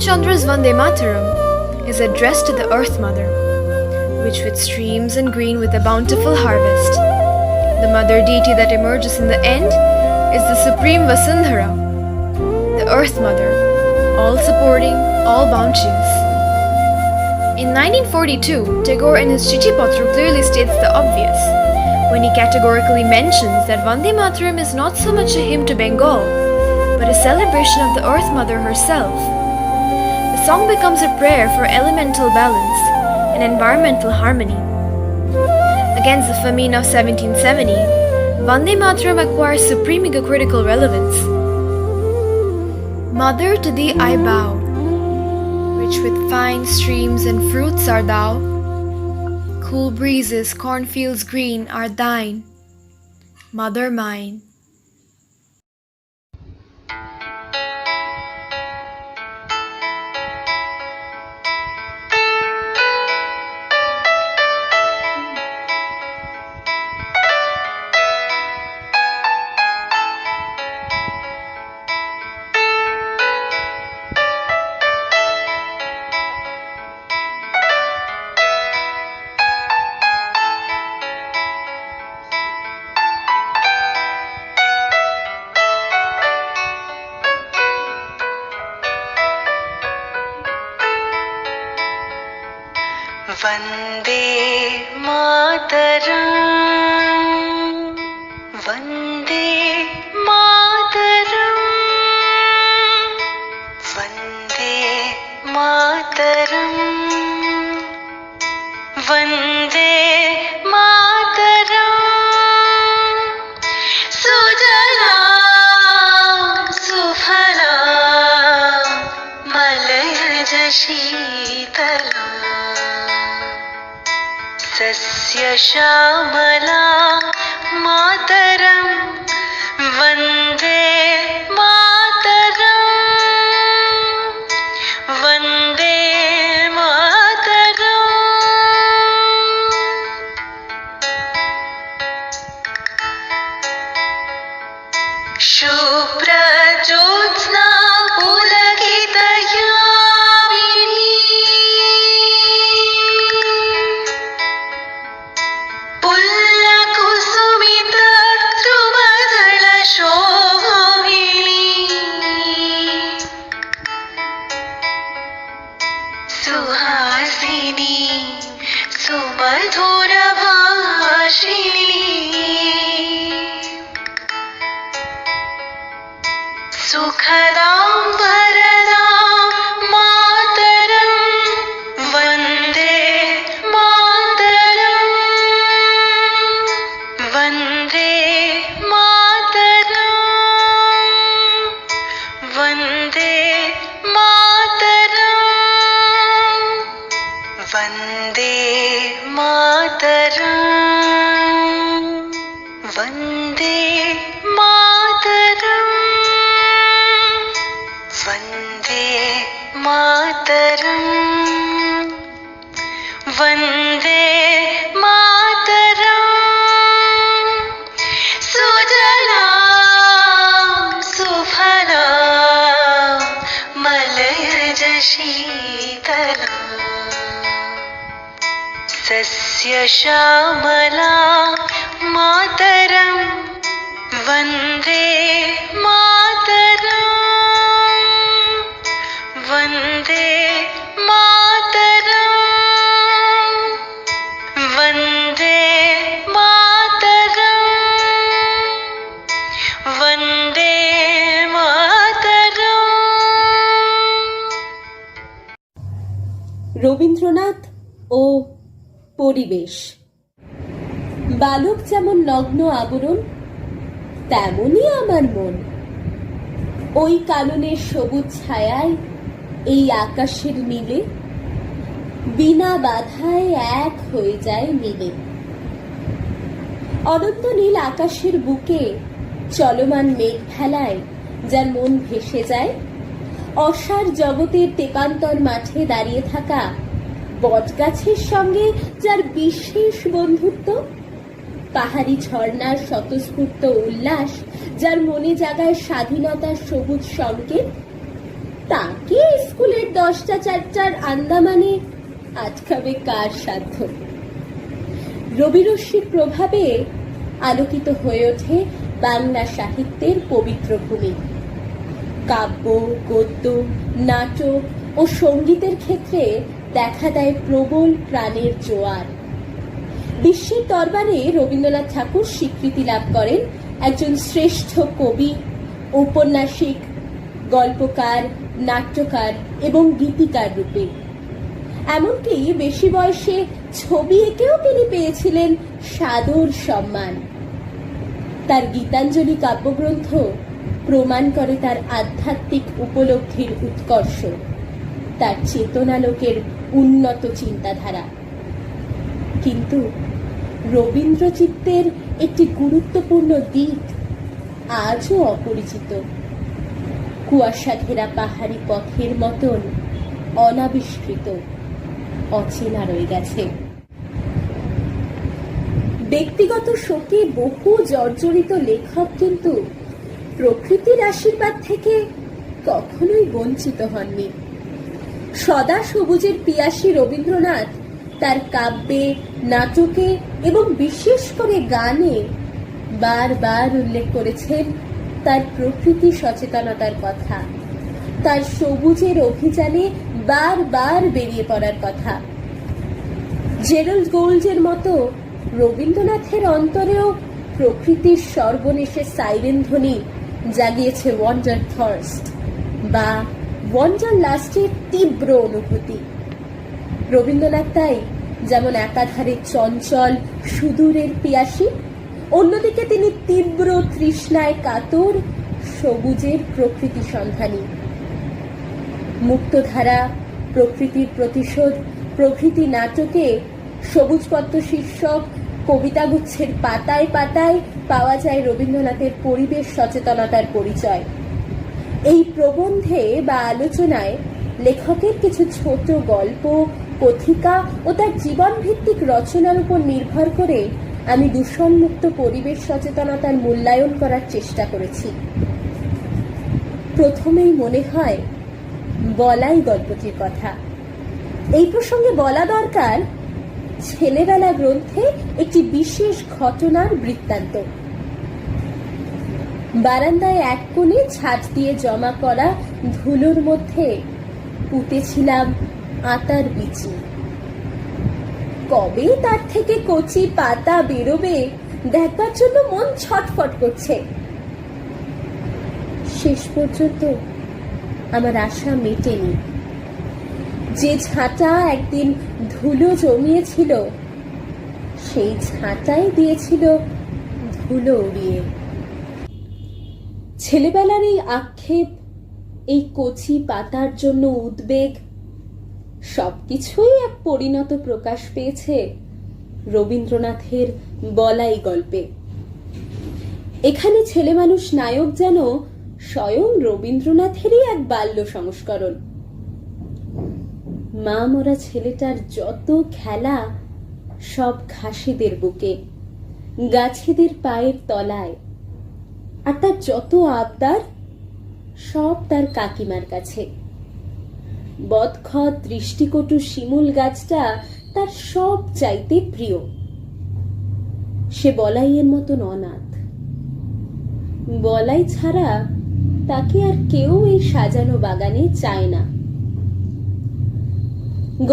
Chandra's Vande Mataram is addressed to the Earth Mother, which with streams and green with a bountiful harvest. The mother deity that emerges in the end is the supreme Vasundhara, the Earth Mother, all-supporting, all-bounteous. In 1942, Tagore in his Chichipatra clearly states the obvious, when he categorically mentions that Vande Mataram is not so much a hymn to Bengal, but a celebration of the Earth Mother herself. The song becomes a prayer for elemental balance and environmental harmony. Against the famine of 1770, Vande Mataram acquires supreme egocritical relevance. Mother, to thee I bow, rich with fine streams and fruits art thou. Cool breezes, cornfields green are thine, Mother mine. मातरम् वन्दे मातरम् वन्दे मातरम् वन्दे मातरम् सुजला सुफला मलयज शीतला सस्य श्यामला मातरम् वन्दे मातरम् वन्दे मातरम् शुभ्रज्योत्स्ना पुलकितयामिनी पुल्लकुसुमित ध्रुवदलशोभिनी सुहासिनी सुमधुरभाषिणी सुखदां वरदां मातरं वन्दे मातरं वन्दे मातरं वन्दे मातरं वन्दे मातरं वन्दे मातरम् वन्दे मातरम् वन्दे मातरम् सुजला सुफला मलयज शीतला सस्य श्यामला मातरम् वन्दे मातरम् वन्दे मातरम् वन्दे मातरम् वन्दे मातरम्। রবীন্দ্রনাথ ও পরিবেশ। বালক যেমন নগ্ন আবরণ, তেমনই আমার মন। ওই কাননের সবুজ ছায়ায়, এই আকাশের নীলে, বিনা বাধায় এক হয়ে যায় নীলে। অনন্ত নীল আকাশের বুকে চলমান মেঘ ভেলায় যার মন ভেসে যায়, অসার জগতের তেপান্তর মাঠে দাঁড়িয়ে থাকা বটগাছের সঙ্গে যার বিশেষ বন্ধুত্ব, পাহাড়ি ঝর্ণার স্বতঃস্ফূর্ত উল্লাস যার মনে জাগায় স্বাধীনতার সবুজ সংকেত, তাকে স্কুলের 10টা 4টার আন্দামানে আটকাবে কার সাধ্য? রবিরশ্মির প্রভাবে আলোকিত হয়ে ওঠে বাংলা সাহিত্যের পবিত্র ভূমি। কাব্য, গদ্য, নাটক ও সঙ্গীতের ক্ষেত্রে দেখা দেয় প্রবল প্রাণের জোয়ার। বিশ্বের দরবারে রবীন্দ্রনাথ ঠাকুর স্বীকৃতি লাভ করেন একজন শ্রেষ্ঠ কবি, ঔপন্যাসিক, গল্পকার, নাট্যকার এবং গীতিকার রূপে। এমনকি বেশি বয়সে ছবি এঁকেও তিনি পেয়েছিলেন সাদর সম্মান। তার গীতাঞ্জলি কাব্যগ্রন্থ প্রমাণ করে তার আধ্যাত্মিক উপলব্ধির উৎকর্ষ, তার চেতনালোকের উন্নত চিন্তাধারা। কিন্তু রবীন্দ্রচিত্তের একটি গুরুত্বপূর্ণ দিক আজও অপরিচিত। কুয়াশা ঘেরা পাহাড়ি পথের মতন অনাবিষ্কৃত, অচেনা রয়ে গেছে। ব্যক্তিগত শোকে বহু জর্জরিত লেখক কিন্তু প্রকৃতির আশীর্বাদ থেকে কখনোই বঞ্চিত হননি। সদা সবুজের পিয়াসী রবীন্দ্রনাথ তার কাব্যে, নাটকে এবং বিশেষ করে গানে বারবার উল্লেখ করেছেন তার প্রকৃতি সচেতনতার কথা, তার সবুজের অভিযানে বারবার বেরিয়ে পড়ার কথা। জেরাল্ড গোল্ডের মতো রবীন্দ্রনাথের অন্তরেও প্রকৃতির সর্বনেশে সাইরেন ধ্বনি জাগিয়েছে ওয়ান্ডার থার্স্ট বা ওয়ান্ডার লাস্টের তীব্র অনুভূতি। রবীন্দ্রনাথ তাই যেমন একাধারে চঞ্চল সুদূরের পিয়াসী, অন্যদিকে তিনি তীব্র তৃষ্ণায় কাতর সবুজের প্রকৃতি সন্ধানী। মুক্তধারা, প্রকৃতির প্রতিশোধ প্রভৃতি নাটকে সবুজপত্র শীর্ষক কবিতাগুচ্ছের পাতায় পাতায় পাওয়া যায় রবীন্দ্রনাথের পরিবেশ সচেতনতার পরিচয়। এই প্রবন্ধে বা আলোচনায় লেখকের কিছু ছোট গল্প, কথিকা ও তার জীবন ভিত্তিক রচনার উপর নির্ভর করে আমি দূষণমুক্ত পরিবেশ সচেতনতার মূল্যায়ন করার চেষ্টা করেছি। প্রথমেই মনে হয় বলাই গল্পটির কথা। এই প্রসঙ্গে বলা দরকার ছেলেবেলা গ্রন্থে একটি বিশেষ ঘটনার বৃত্তান্ত। বারান্দায় এক কোণে ছাদ দিয়ে জমা করা ধুলোর মধ্যে পুঁতেছিলাম আতার বিচি। কবে তার থেকে কচি পাতা বেরোবে দেখবার জন্য মন ছটফট করছে। শেষ পর্যন্ত আমার আশা মেটেনি। যে ঝাঁটা একদিন ধুলো জমিয়েছিল সেই ঝাঁটাই দিয়েছিল ধুলো উড়িয়ে। ছেলেবেলার এই আক্ষেপ, এই কচি পাতার জন্য উদ্বেগ, সবকিছুই এক পরিণত প্রকাশ পেয়েছে রবীন্দ্রনাথের বলাই গল্পে। এখানে ছেলে মানুষ নায়ক যেন স্বয়ং রবীন্দ্রনাথেরই এক বাল্য সংস্করণ। মা মরা ছেলেটার যত খেলা সব ঘাসেদের বুকে, গাছেদের পায়ের তলায়, আর তার যত আবদার সব তার কাকিমার কাছে। বদখত দৃষ্টিকটু শিমুল গাছটা তার সব চাইতে প্রিয়। সে বলাইয়ের মতন অনাথ। বলাই ছাড়া তাকে আর কেউ এই সাজানো বাগানে চায় না।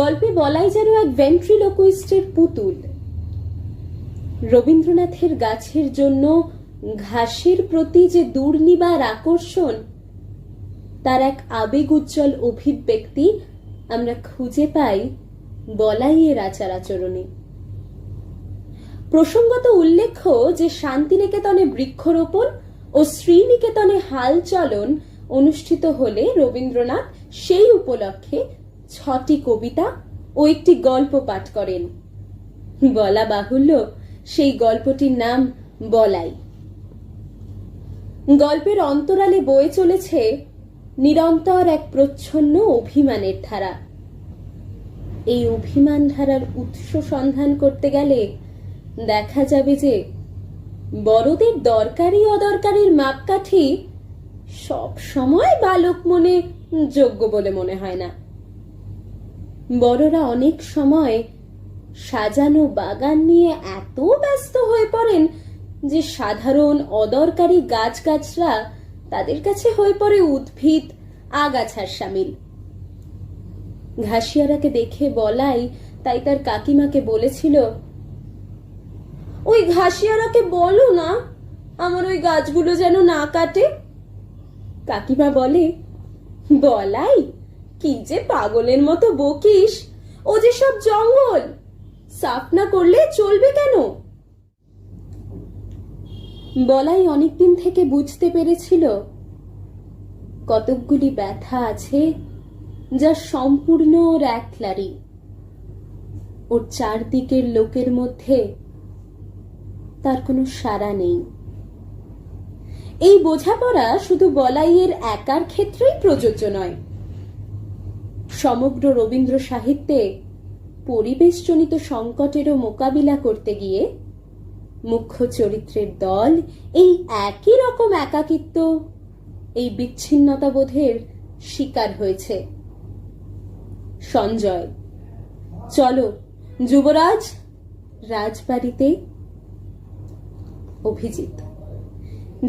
গল্পে বলাই যেন এক ভেন্ট্রিলোকুইস্টের পুতুল। রবীন্দ্রনাথের গাছের জন্য ঘাসের প্রতি যে দুর্নিবার আকর্ষণ, তার এক আবেগ উজ্জ্বল অভিব্যক্তি আমরা খুঁজে পাই বলাইয়ের আচার আচরণে। প্রসঙ্গত উল্লেখ্য যে শান্তিনিকেতনে বৃক্ষরোপণ ও শ্রীনিকেতনে হাল চলন অনুষ্ঠিত হলে রবীন্দ্রনাথ সেই উপলক্ষে 6টি কবিতা ও একটি গল্প পাঠ করেন। বলা বাহুল্য সেই গল্পটির নাম বলাই। গল্পের অন্তরালে বয়ে চলেছে নিরন্তর এক প্রচ্ছন্ন অভিমানের ধারা। এই অভিমান ধারার উৎস সন্ধান করতে গেলে দেখা যাবে যে বড়দের দরকারি অদরকারির মাপকাঠি সব সময় বালক মনে যোগ্য বলে মনে হয় না। বড়রা অনেক সময় সাজানো বাগান নিয়ে এত ব্যস্ত হয়ে পড়েন যে সাধারণ অদরকারি গাছগাছরা তাদের কাছে হয়ে পড়ে উদ্ভিদ আগাছার শামিল। ঘাসিয়ারাকে দেখে বলাই তাই তার কাকিমাকে বলেছিল, ওই ঘাসিয়ারাকে বলো না আমার ওই গাছগুলো যেন না কাটে। কাকিমা বলে, বলাই কি যে পাগলের মতো বকিস, ও যে সব জঙ্গল, সাফ না করলে চলবে কেন? বলাই অনেকদিন থেকে বুঝতে পেরেছিল কতকগুলি ব্যথা আছে যা সম্পূর্ণ ওর একলারই। ওর চারদিকের লোকের মধ্যে তার কোনো সাড়া নেই। এই বোঝাপড়া শুধু বলাইয়ের একার ক্ষেত্রেই প্রযোজ্য নয়। সমগ্র রবীন্দ্র সাহিত্যে পরিবেশজনিত সংকটেরও মোকাবিলা করতে গিয়ে মুখ্য চরিত্রের দল এই একই রকম একাকিত্ব, এই বিচ্ছিন্নতাবোধের শিকার হয়েছে। সঞ্জয়, চলো যুবরাজ, রাজবাড়িতে। অভিজিৎ,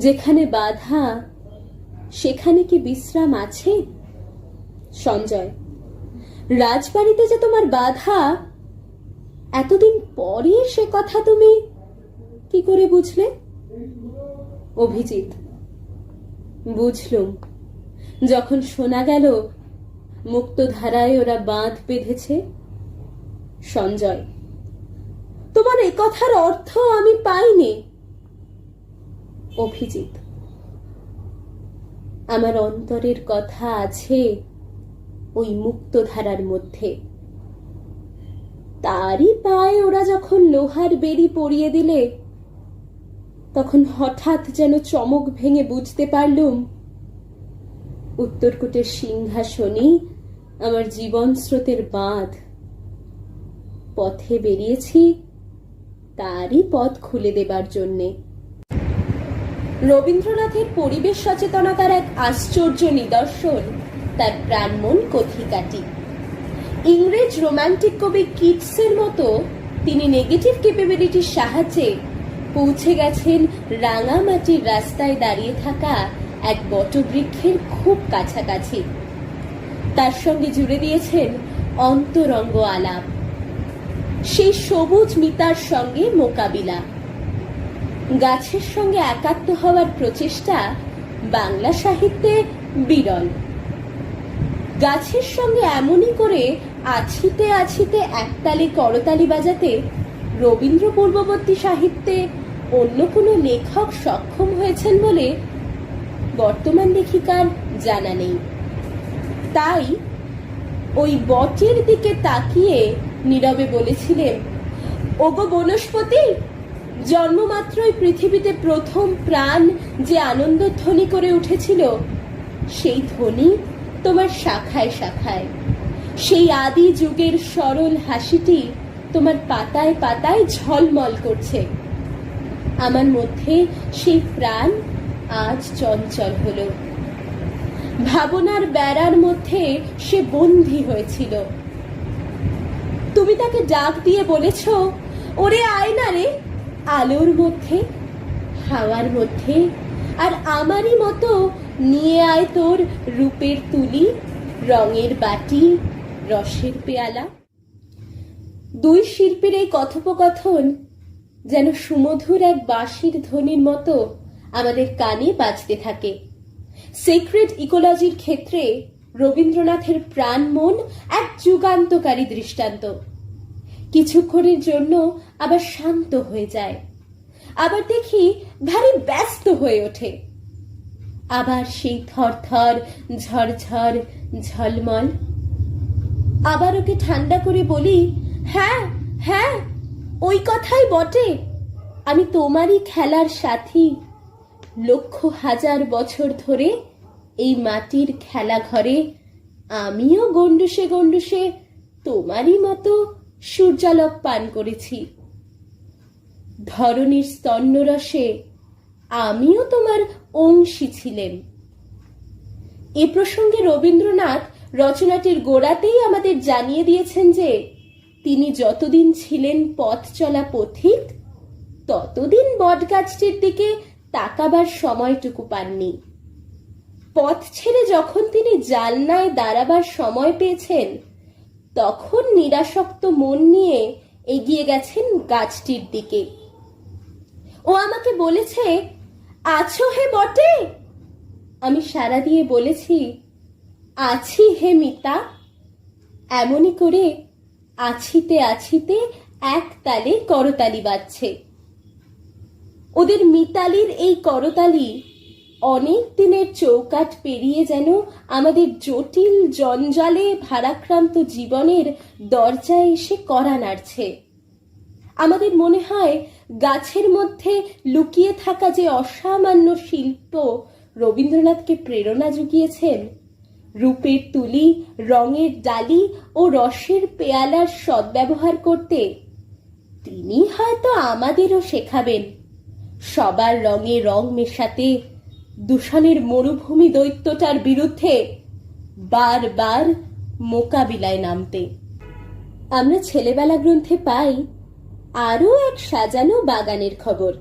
যেখানে বাধা সেখানে কি বিশ্রাম আছে? সঞ্জয়, রাজবাড়িতে যে তোমার বাধা এতদিন পরে সে কথা তুমি কি করে বুঝলে? অভিজিৎ: বুঝলুম যখন শোনা গেল মুক্তধারায় ওরা বাঁধ বেঁধেছে। সঞ্জয়: তোমার এ কথার অর্থ আমি পাইনি। অভিজিৎ: আমার অন্তরের কথা আছে ওই মুক্তধারার মধ্যে। তারই পায়ে ওরা যখন লোহার বেড়ি পরিয়ে দিলে, তখন হঠাৎ যেন চমক ভেঙে বুঝতে পারলুম উত্তরকূটের সিংহাসনই আমার জীবন স্রোতের বাঁধ। পথে বেরিয়েছি তারই পথ খুলে দেবার জন্যে। রবীন্দ্রনাথের পরিবেশ সচেতনতার এক আশ্চর্য নিদর্শন তার প্রাণমন কথিকাটি। ইংরেজ রোমান্টিক কবি কিটসের মতো তিনি নেগেটিভ ক্যাপাবিলিটির সাহায্যে পৌঁছে গেছেন রাঙামাটির রাস্তায় দাঁড়িয়ে থাকা এক বটবৃক্ষের খুব কাছাকাছি। তার সঙ্গে জুড়ে দিয়েছেন অন্তরঙ্গ আলাপ, সেই সবুজ মিতার সঙ্গে মোকাবিলা। গাছের সঙ্গে একাত্ম হওয়ার প্রচেষ্টা বাংলা সাহিত্যে বিরল। গাছের সঙ্গে এমনই করে আছিতে আছিতে একতালে করতালি বাজাতে রবীন্দ্র পূর্ববর্তী সাহিত্যে অন্য কোনো লেখক সক্ষম হয়েছেন বলে বর্তমান লেখিকার জানা নেই। তাই ওই বটের দিকে তাকিয়ে নীরবে বলেছিলেন, ওগো বনস্পতি, জন্মমাত্রই পৃথিবীতে প্রথম প্রাণ যে আনন্দ ধ্বনি করে উঠেছিল, সেই ধ্বনি তোমার শাখায় শাখায়। সেই আদি যুগের সরল হাসিটি তোমার পাতায় পাতায় ঝলমল করছে। আমার মধ্যে সেই প্রাণ আজ চঞ্চল হলো। ভাবনার বেড়ার মধ্যে সে বন্দী হয়েছিল। তুমি তাকে ডাক দিয়ে বলেছ, ওরে আয় না রে, আলোর মধ্যে, হাওয়ার মধ্যে, আর আমারই মতো নিয়ে আয় তোর রূপের তুলি, রঙের বাটি, রসের পেয়ালা। দুই শিল্পীর এই কথোপকথন যেন সুমধুর এক বাঁশির ধ্বনির মতো আমাদের কানে বাজতে থাকে। সেক্রেড ইকোলজির ক্ষেত্রে রবীন্দ্রনাথের প্রাণ মন এক যুগান্তকারী দৃষ্টান্ত। কিছুক্ষণের জন্য আবার শান্ত হয়ে যায়, আবার দেখি ভারী ব্যস্ত হয়ে ওঠে, আবার সেই থরথর ঝরঝর ঝলমল। আবার ওকে ঠান্ডা করে বলি, হ্যাঁ হ্যাঁ, ওই কথাই বটে, আমি তোমারই খেলার সাথী। লক্ষ হাজার বছর ধরে এই মাটির খেলা ঘরে আমিও গন্ডুসে গন্ডুসে তোমারই মতো সূর্যালোক পান করেছি। ধরণীর স্তন্যরসে আমিও তোমার অংশী ছিলেন। এ প্রসঙ্গে রবীন্দ্রনাথ রচনাটির গোড়াতেই আমাদের জানিয়ে দিয়েছেন যে তিনি যতদিন ছিলেন পথ চলা পথিক, ততদিন বটগাছটির দিকে তাকাবার সময়টুকু পাননি। পথ ছেড়ে যখন তিনি জালনায় দাঁড়াবার সময় পেয়েছেন, তখন নিরাসক্ত মন নিয়ে এগিয়ে গেছেন গাছটির দিকে। ও আমাকে বলেছে, আছো হে বটে? আমি সাড়া দিয়ে বলেছি, আছি হে মিতা। এমনই করে আছিতে আছিতে এক তালে করতালি বাজছে। ওদের মিতালির এই করতালি অনেক দিনের চৌকাঠ পেরিয়ে যেন আমাদের জটিল জঞ্জালে ভারাক্রান্ত জীবনের দরজায় এসে কড়া নাড়ছে। আমাদের মনে হয় গাছের মধ্যে লুকিয়ে থাকা যে অসামান্য শিল্প রবীন্দ্রনাথকে প্রেরণা জুগিয়েছেন, রূপের তুলি, রঙের ডালি ও রসের পেয়ালার সদ্ব্যবহার করতে তিনি হয়তো আমাদেরও শেখাবেন সবার রঙে রং মেশাতে, দূষণের মরুভূমি দৈত্যটার বিরুদ্ধে বারবার মোকাবিলায় নামতে। আমরা ছেলেবেলা গ্রন্থে পাই আরও এক সাজানো বাগানের খবর।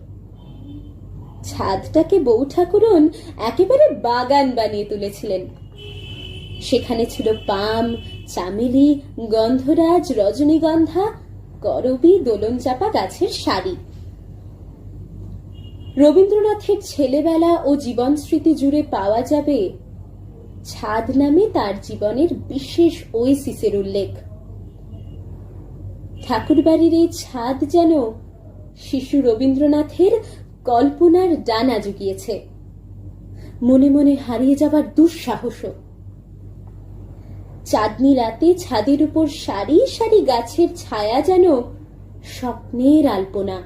ছাদটাকে বউ ঠাকুরন একেবারে বাগান বানিয়ে তুলেছিলেন। সেখানে ছিল পাম, চামেলি, গন্ধরাজ, রজনীগন্ধা, করবি দোলন চাপা গাছের সারি। রবীন্দ্রনাথের ছেলেবেলা ও জীবন স্মৃতি জুড়ে পাওয়া যাবে ছাদ নামে তার জীবনের বিশেষ ওয়েসিসের উল্লেখ। ঠাকুরবাড়ির এই ছাদ যেন শিশু রবীন্দ্রনাথের কল্পনার ডানা জুগিয়েছে, মনে মনে হারিয়ে যাবার দুঃসাহস। চাঁদনি রাতে ছাদের উপর সারি সারি গাছের ছায়া যেন স্বপ্নের আলপনা।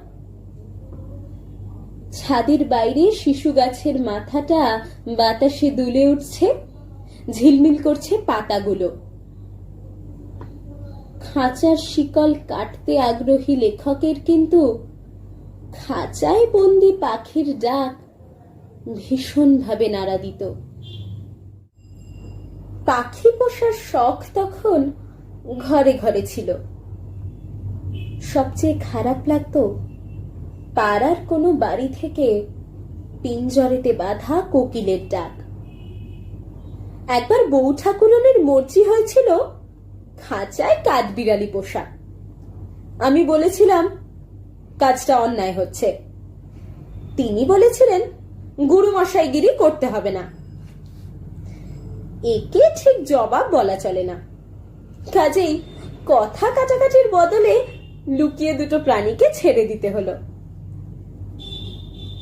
ছাদের বাইরে শিশু গাছের মাথাটা বাতাসে দুলে উঠছে, ঝিলমিল করছে পাতাগুলো। খাঁচার শিকল কাটতে আগ্রহী লেখকের কিন্তু খাঁচায় বন্দি পাখির ডাক ভীষণভাবে নাড়া দিত। পাখি পোষার শখ তখন ঘরে ঘরে ছিল। সবচেয়ে খারাপ লাগতো পাড়ার কোনো বাড়ি থেকে পিঞ্জরেতে বাঁধা কোকিলের ডাক। একবার বউ ঠাকুরনের মর্জি হয়েছিল খাঁচায় কাঠবিড়ালি পোষা। আমি বলেছিলাম কাজটা অন্যায় হচ্ছে। তিনি বলেছিলেন গুরুমশাইগিরি করতে হবে না। একে ঠিক জবাব বলা চলে না, কাজেই কথা কাটাকাটির বদলে লুকিয়ে দুটো প্রাণীকে ছেড়ে দিতে হলো।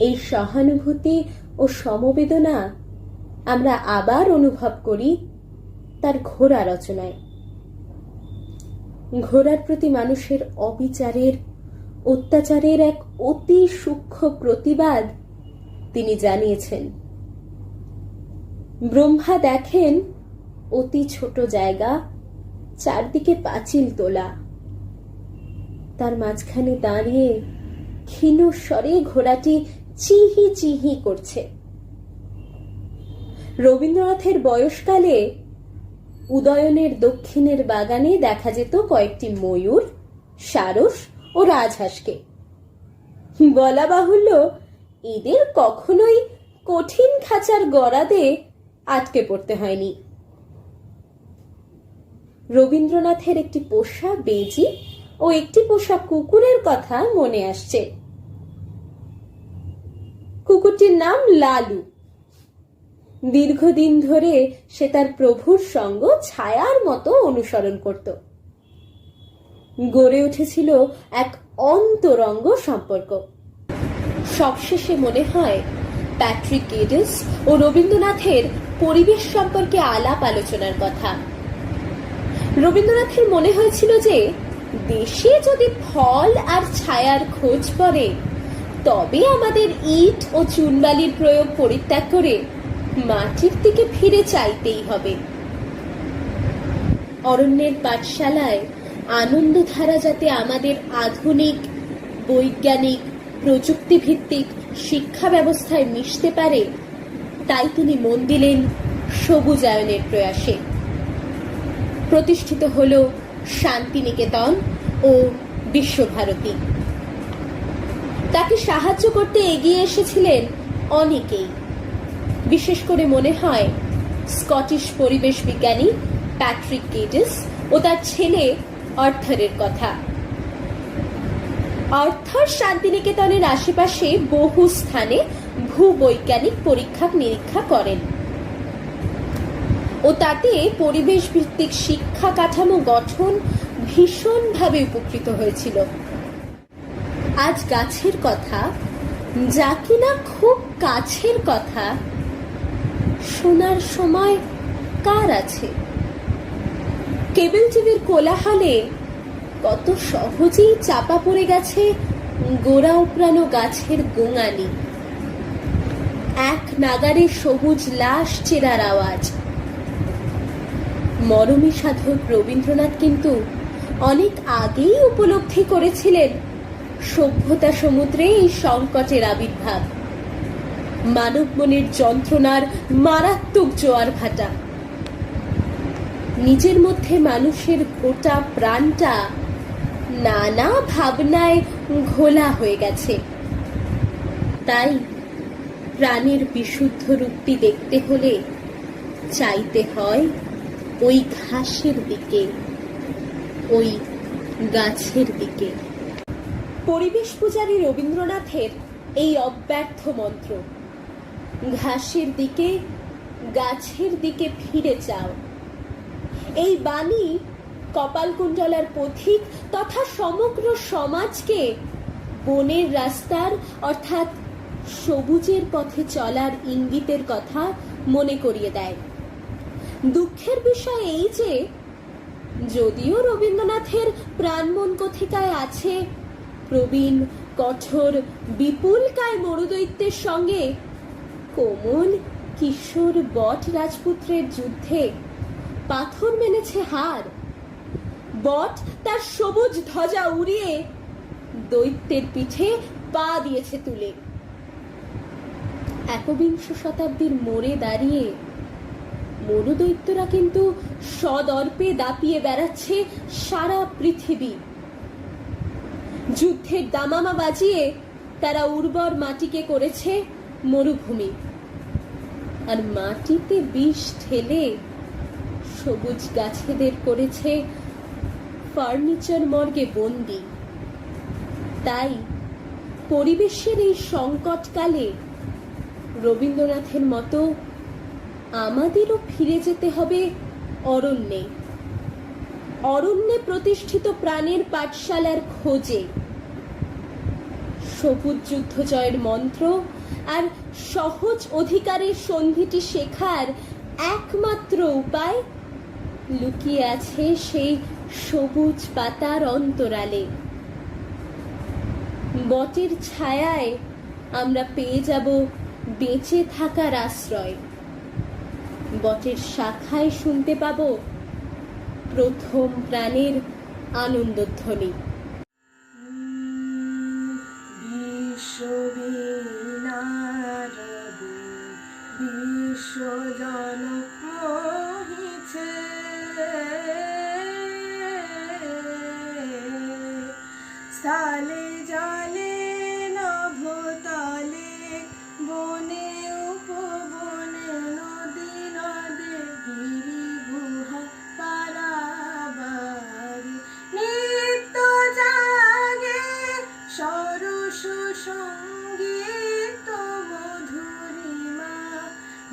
এই সহানুভূতি ও সমবেদনা আমরা আবার অনুভব করি তার ঘোড়া রচনায়। ঘোড়ার প্রতি মানুষের অবিচারের, অত্যাচারের এক অতি সূক্ষ্ম প্রতিবাদ তিনি জানিয়েছেন। ব্রহ্মা দেখেন অতি ছোট জায়গা, চারদিকে পাঁচিল তোলা, তার মাঝখানে দাঁড়িয়ে ক্ষীণ স্বরে ঘোড়াটি চিহি চিহি করছে। রবীন্দ্রনাথের বয়সকালে উদয়নের দক্ষিণের বাগানে দেখা যেত কয়েকটি ময়ূর, সারস ও রাজহাঁসকে। বলা বাহুল্য এদের কখনোই কঠিন খাঁচার গড়াদে আটকে পড়তে হয়নি। রবীন্দ্রনাথের একটি পোষা বেজি ও একটি পোষা কুকুরের কথা মনে আসছে। কুকুরটির নাম লালু। দীর্ঘদিন ধরে সে তার প্রভুর সঙ্গ ছায়ার মতো অনুসরণ করত। গড়ে উঠেছিল এক অন্তরঙ্গ সম্পর্ক। সবশেষে মনে হয় প্যাট্রিক গেডিস ও রবীন্দ্রনাথের পরিবেশ সম্পর্কে আলাপ আলোচনার কথা। রবীন্দ্রনাথের মনে হয়েছিল যে দেশে যদি ফল আর ছায়ার খোঁজ পড়ে তবে আমাদের ইট ও চুনবালির প্রয়োগ পরিত্যাগ করে মাটির দিকে ফিরে চাইতেই হবে। অরণ্যের পাঠশালায় আনন্দধারা যাতে আমাদের আধুনিক, বৈজ্ঞানিক, প্রযুক্তিভিত্তিক শিক্ষা ব্যবস্থায় মিশতে পারে তাই তিনি মন দিলেন সবুজায়নের প্রয়াসে। প্রতিষ্ঠিত হল শান্তিনিকেতন ও বিশ্বভারতী। তাকে সাহায্য করতে এগিয়ে এসেছিলেন অনেকেই। বিশেষ করে মনে হয় স্কটিশ পরিবেশ বিজ্ঞানী প্যাট্রিক গেডিস ও তার ছেলে আর্থারের কথা। আর্থার শান্তিনিকেতনের আশেপাশে বহু স্থানে ভূবৈজ্ঞানিক পরীক্ষা নিরীক্ষা করেন ও তাতে পরিবেশ ভিত্তিক শিক্ষা কাঠামো গঠন ভীষণভাবে উপকৃত হয়েছিল। আজ গাছের কথা, যা কিনা খুব কাছের কথা, শোনার সময় কার আছে? কেবল টিভির কোলাহলে কত সহজেই চাপা পড়ে গেছে গোড়া উপড়ানো গাছের গোঙানি, এক নাগারে সবুজ লাশ চেরার আওয়াজ। মরমী সাধক রবীন্দ্রনাথ কিন্তু অনেক আগেই উপলব্ধি করেছিলেন সভ্যতা সমুদ্রে এই সংকটের আবির্ভাব, মানব মনের যন্ত্রণার মারাত্মক জোয়ার ভাটা। নিজের মধ্যে মানুষের গোটা প্রাণটা নানা ভাবনায় ঘোলা হয়ে গেছে। তাই প্রাণের বিশুদ্ধ রূপটি দেখতে হলে চাইতে হয় ওই ঘাসের দিকে, ওই গাছের দিকে। পরিবেশ পূজারী রবীন্দ্রনাথের এই অব্যর্থ মন্ত্র, ঘাসের দিকে, গাছের দিকে ফিরে যাও, এই বাণী কপালকুণ্ডলার পথিক তথা সমগ্র সমাজকে বনের রাস্তার অর্থাৎ সবুজের পথে চলার ইঙ্গিতের কথা মনে করিয়ে দেয়। দুঃখের বিষয় এই যে যদিও রবীন্দ্রনাথের প্রাণমন কথিকায় আছে প্রবীণ, কঠোর, বিপুলকায় মরুদৈত্যের সঙ্গে কোমল কিশোর বট রাজপুত্রের যুদ্ধে পাথর মেনেছে হার, বট তার সবুজ ধ্বজা উড়িয়ে দৈত্যের পিঠে পা দিয়েছে তুলে। একবিংশ শতাব্দীর মোড়ে দাঁড়িয়ে মরুদৈত্যরা কিন্তু সদর্পে দাপিয়ে বেড়াচ্ছে সারা পৃথিবী। যুদ্ধের দামামা বাজিয়ে তারা উর্বর মাটিকে করেছে মরুভূমি, আর মাটিতে বিষ ঢেলে সবুজ গাছেদের করেছে ফার্নিচার মর্গে বন্দি। তাই পরিবেশের এই সংকটকালে রবীন্দ্রনাথের মতো আমাদেরও ফিরে যেতে হবে অরণ্যে, অরণ্যে প্রতিষ্ঠিত প্রাণের পাঠশালার খোঁজে। সবুজ যুদ্ধ জয়ের মন্ত্র আর সহজ অধিকারের সন্ধিটি শেখার একমাত্র উপায় লুকিয়ে আছে সেই সবুজ পাতার অন্তরালে। বটের ছায়ায় আমরা পেয়ে যাব বেঁচে থাকার আশ্রয়, বটের শাখায় শুনতে পাব প্রথম প্রাণের আনন্দধ্বনি। বিশ্বজন মোহিছে সালে জালে নভতলে বনে উপবনে নদী নদে গিরি গুহা পারাবারে নিত্য জাগে সরস সঙ্গীত মধুরিমা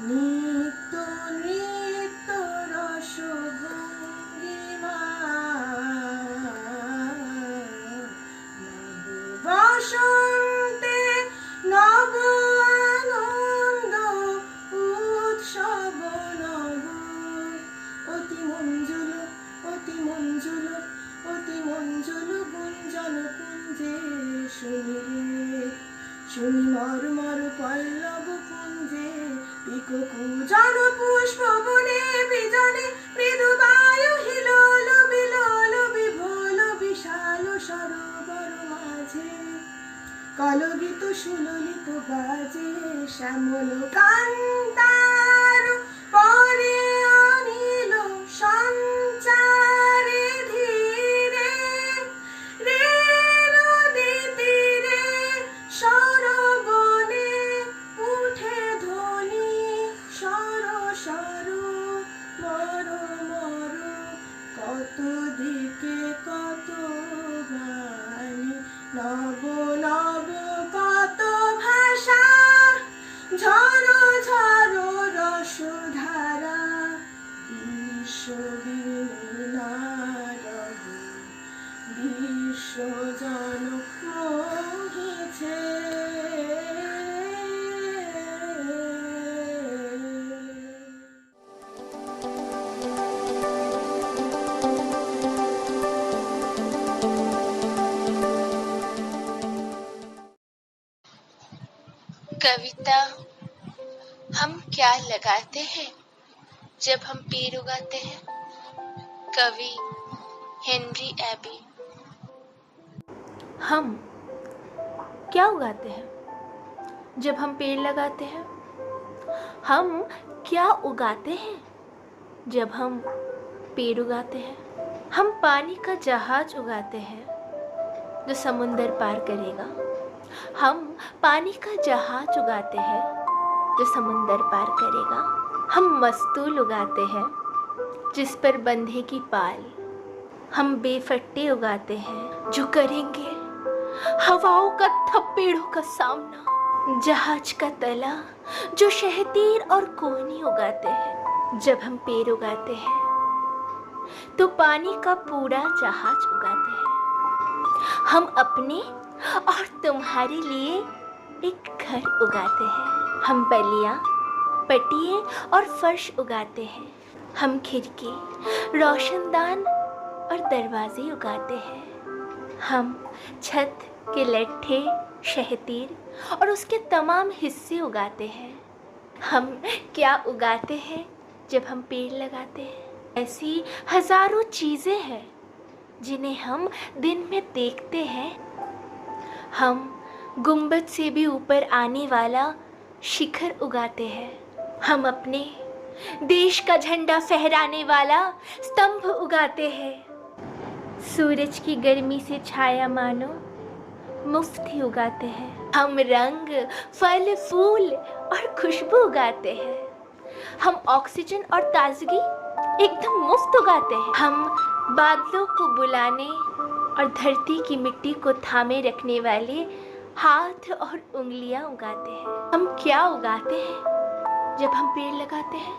নিত্য নৃত্য রস ভঙ্গিমা বসন্তে নব আনন্দ উৎসব নব অতি মঞ্জুল অতি মঞ্জুল অতি মঞ্জুল গুঞ্জন কুঞ্জে শুনি রে শুনি মর্মর পল্লব কুঞ্জে পিককু জন পুষ্প বনে বিজনে মৃদু বায়ু হিলোল বিলোল বিভোল বিশাল সরোবর মাঝে কলগীত সুললিত বাজে শ্যামল কান্তার পরে অনিল সঞ্চারে ধীরে রে নদী তীরে সরবনে উঠে ধ্বনি সর সর মর মর কত দিকে কত বাণী নব নব কত ভাষা ঝরো ঝরো রসধারা বিশ্ববিনারহ বিশ্বজন মোহিছে कविता। हम क्या लगाते हैं जब हम पेड़ उगाते हैं? कवि हेनरी एबी। हम क्या उगाते हैं जब हम पेड़ लगाते हैं? हम क्या उगाते हैं जब हम पेड़ उगाते हैं? हम पानी का जहाज उगाते हैं जो समुंदर पार करेगा। हम पानी का जहाज उगाते हैं जो समुंदर पार करेगा। हम मस्तूल उगाते हैं जिस पर बंधेगी पाल। हम बेफट्टे उगाते हैं जो करेंगे हवाओं का थप्पड़ों का सामना। जहाज का तला जो शहतीर और कोहनी उगाते हैं। जब हम पेड़ उगाते हैं तो पानी का पूरा जहाज उगाते हैं। हम अपने और तुम्हारे लिए एक घर उगाते हैं। हम बलियां, पटिए और फर्श उगाते हैं। हम खिड़की, रोशनदान और दरवाजे उगाते हैं। हम छत के लट्ठे, शहतीर और उसके तमाम हिस्से उगाते हैं। हम क्या उगाते हैं जब हम पेड़ लगाते हैं? ऐसी हजारों चीज़ें हैं जिन्हें हम दिन में देखते हैं। हम गुंबद से भी ऊपर आने वाला शिखर उगाते हैं। हम अपने देश का झंडा फहराने वाला स्तंभ उगाते हैं। सूरज की गर्मी से छाया मानो मुफ्त ही उगाते हैं। हम रंग, फल, फूल और खुशबू उगाते हैं। हम ऑक्सीजन और ताजगी एकदम मुफ्त उगाते हैं। हम बादलों को बुलाने और धरती की मिट्टी को थामे रखने वाले हाथ और उंगलियां उगाते हैं। हम क्या उगाते हैं जब हम पेड़ लगाते हैं?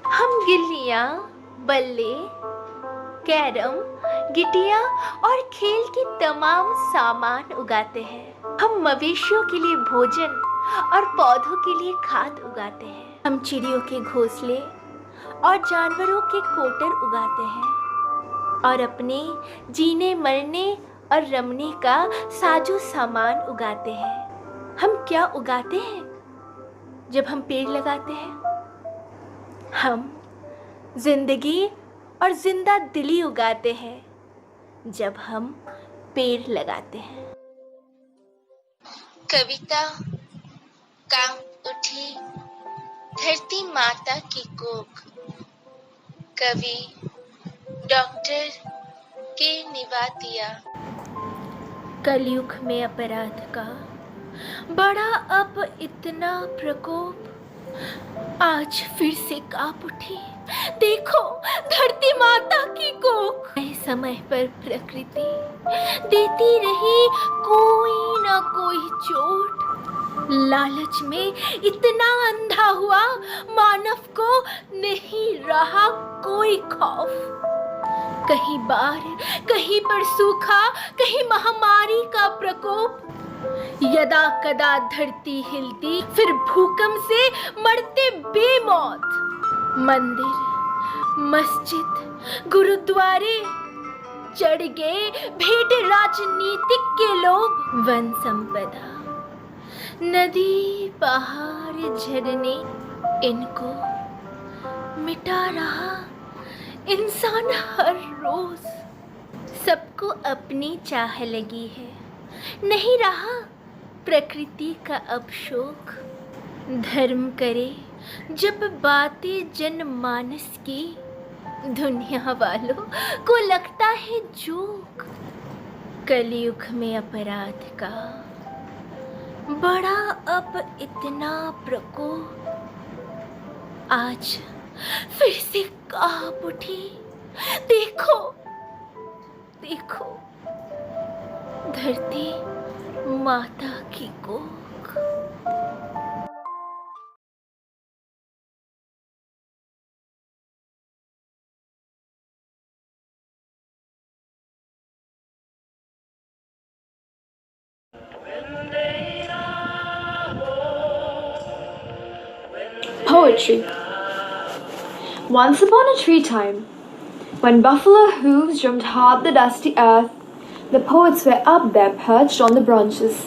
हम गिल्लियां, बल्ले, कैरम, गिटिया और खेल के तमाम सामान उगाते हैं। हम मवेशियों के लिए भोजन और पौधों के लिए खाद उगाते हैं। हम चिड़ियों के घोंसले और जानवरों के कोटर उगाते हैं और अपने जीने, मरने और रमने का साजो सामान उगाते हैं। हम क्या उगाते हैं जब हम पेड़ लगाते हैं? हम जिंदगी और जिंदा दिली उगाते हैं जब हम पेड़ लगाते हैं। कविता कांप उठी धरती माता की कोख। कवि डॉक्टर के निवातिया। कलयुग में अपराध का बड़ा अब इतना प्रकोप आज फिर से कांप उठी। देखो धरती माता की कोख। नए समय पर प्रकृति देती रही कोई ना कोई चोट। लालच में इतना अंधा हुआ मानव को नहीं रहा कोई खौफ। कहीं बाढ़, कहीं पर सूखा, कहीं महामारी का प्रकोप। यदा कदा धरती हिलती, फिर भूकंप से मरते बेमौत। मंदिर, मस्जिद, गुरुद्वारे चढ़ गए भेंट राजनीतिक के लोग। वन संपदा, नदी, पहाड़, झरने, इनको मिटा रहा इंसान हर रोज। सबको अपनी चाह लगी है, नहीं रहा प्रकृति का अब शोक। धर्म करे जब बातें जनमानस की, दुनिया वालों को लगता है जोक। कलयुग में अपराध का बड़ा अब इतना प्रकोप आज फिर से कांप उठी। देखो देखो धरती माता की कोख। Poetry. Once upon a tree time, when buffalo hooves drummed hard the dusty earth, the poets were up there perched on the branches,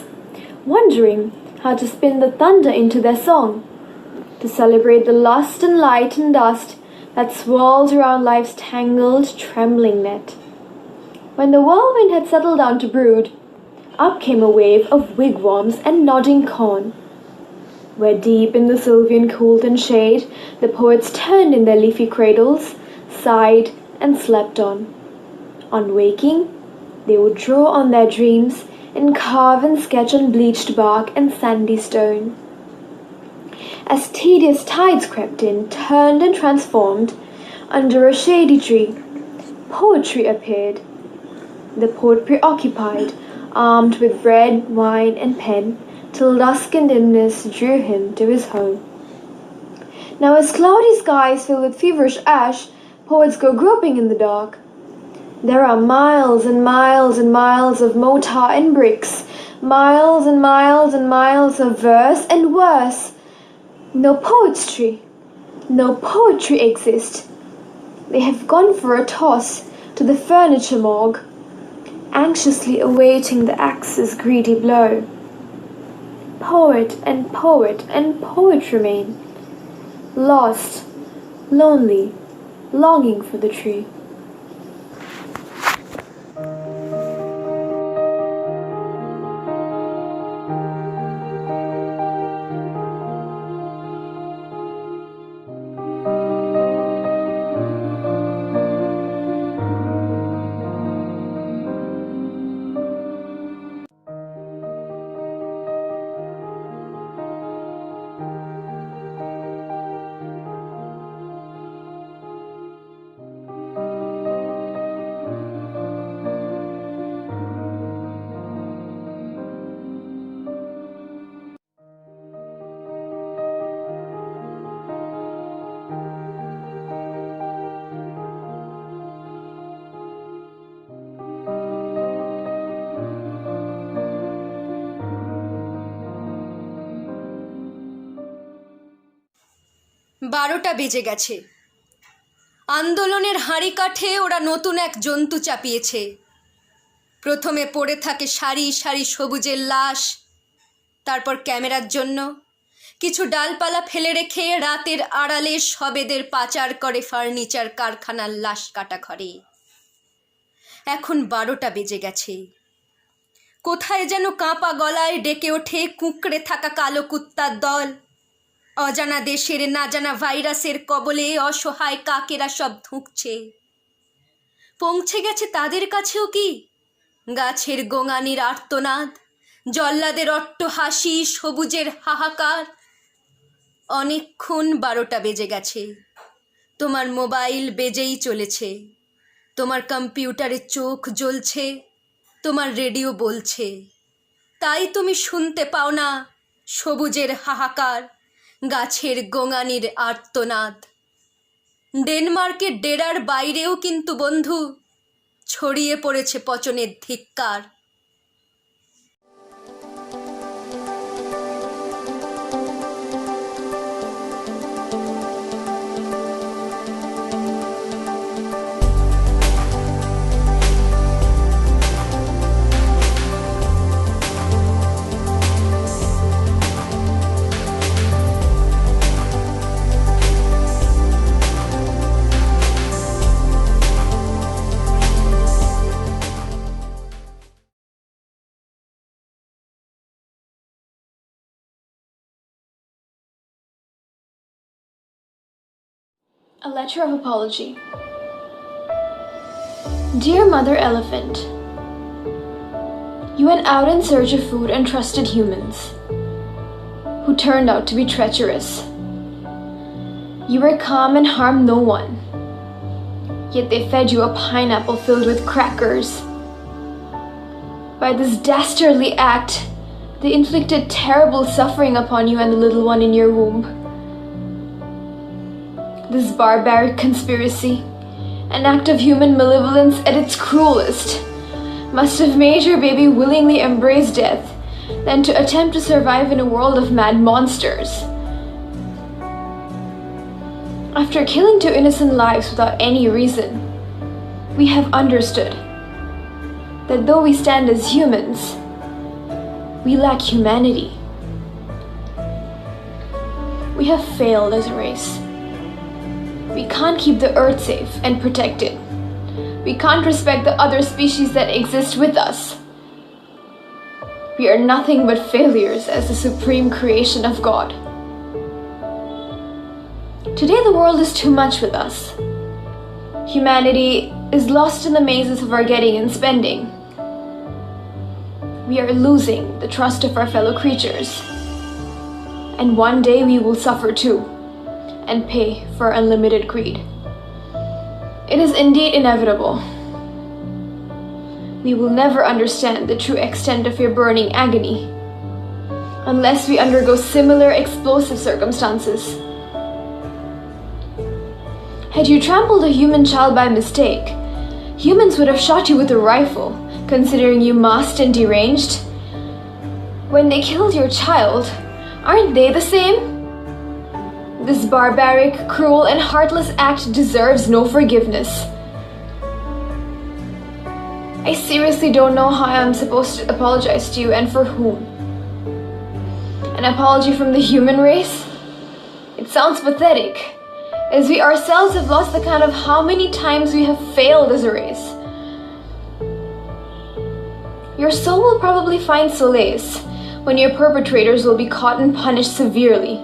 wondering how to spin the thunder into their song, to celebrate the lust and light and dust that swirled around life's tangled, trembling net. When the whirlwind had settled down to brood, up came a wave of wigwams and nodding corn, where deep in the sylvan cool and shade, the poets turned in their leafy cradles, sighed and slept on. On waking, they would draw on their dreams and carve and sketch on bleached bark and sandy stone. As tedious tides crept in, turned and transformed, under a shady tree, poetry appeared the poet preoccupied, armed with bread, wine, and pen, till dusk and dimness drew him to his home. Now as cloudy skies fill with feverish ash, poets go groping in the dark. There are miles and miles and miles of mortar and bricks, miles and miles and miles of verse and worse. No poetry exists. They have gone for a toss to the furniture morgue, anxiously awaiting the axe's greedy blow. Poet and poet remain, lost, lonely, longing for the tree. বারোটা বেজে গেছে। আন্দোলনের হাঁড়ি কাঠে ওরা নতুন এক জন্তু চাপিয়েছে। প্রথমে পড়ে থাকে সারি সারি সবুজের লাশ, তারপর ক্যামেরার জন্য কিছু ডালপালা ফেলে রেখে রাতের আড়ালে সবেদের পাচার করে ফার্নিচার কারখানার লাশ কাটা ঘরে। এখন 12টা বেজে গেছে। কোথায় যেন কাঁপা গলায় ডেকে ওঠে কুঁকড়ে থাকা কালো কুত্তার দল। অজানা দেশের না জানা ভাইরাসের কবলে অসহায় কাকেরা সব ধুঁকছে। পৌঁছে গেছে তাদের কাছেও কি গাছের গোঙানির আর্তনাদ, জল্লাদের অট্টহাসি, সবুজের হাহাকার। অনেকক্ষণ 12টা বেজে গেছে। তোমার মোবাইল বেজেই চলেছে, তোমার কম্পিউটারে চোখ জ্বলছে, তোমার রেডিও বলছে, তাই তুমি শুনতে পাও না সবুজের হাহাকার, গাছের গোঙানির আর্তনাদ। ডেনমার্কের ডেরার বাইরেও কিন্তু বন্ধু ছড়িয়ে পড়েছে পচনের ধিক্কার। A letter of apology. Dear Mother Elephant, you went out in search of food and trusted humans, who turned out to be treacherous. You were calm and harmed no one, yet they fed you a pineapple filled with crackers. By this dastardly act, they inflicted terrible suffering upon you and the little one in your womb. This barbaric conspiracy, an act of human malevolence at its cruelest, must have made your baby willingly embrace death than to attempt to survive in a world of mad monsters. After killing 2 innocent lives without any reason, we have understood that though we stand as humans, we lack humanity. We have failed as a race. We can't keep the earth safe and protected. We can't respect the other species that exist with us. We are nothing but failures as the supreme creation of God. Today the world is too much with us. Humanity is lost in the mazes of our getting and spending. We are losing the trust of our fellow creatures. And one day we will suffer too, and pay for unlimited greed. It is indeed inevitable. we will never understand the true extent of your burning agony unless we undergo similar explosive circumstances. Had you trampled a human child by mistake, humans would have shot you with a rifle, considering you masked and deranged. When they killed your child, aren't they the same? This barbaric, cruel, and heartless act deserves no forgiveness. I seriously don't know how I'm supposed to apologize to you and for whom. An apology from the human race? It sounds pathetic, as we ourselves have lost the count of how many times we have failed as a race. Your soul will probably find solace when your perpetrators will be caught and punished severely,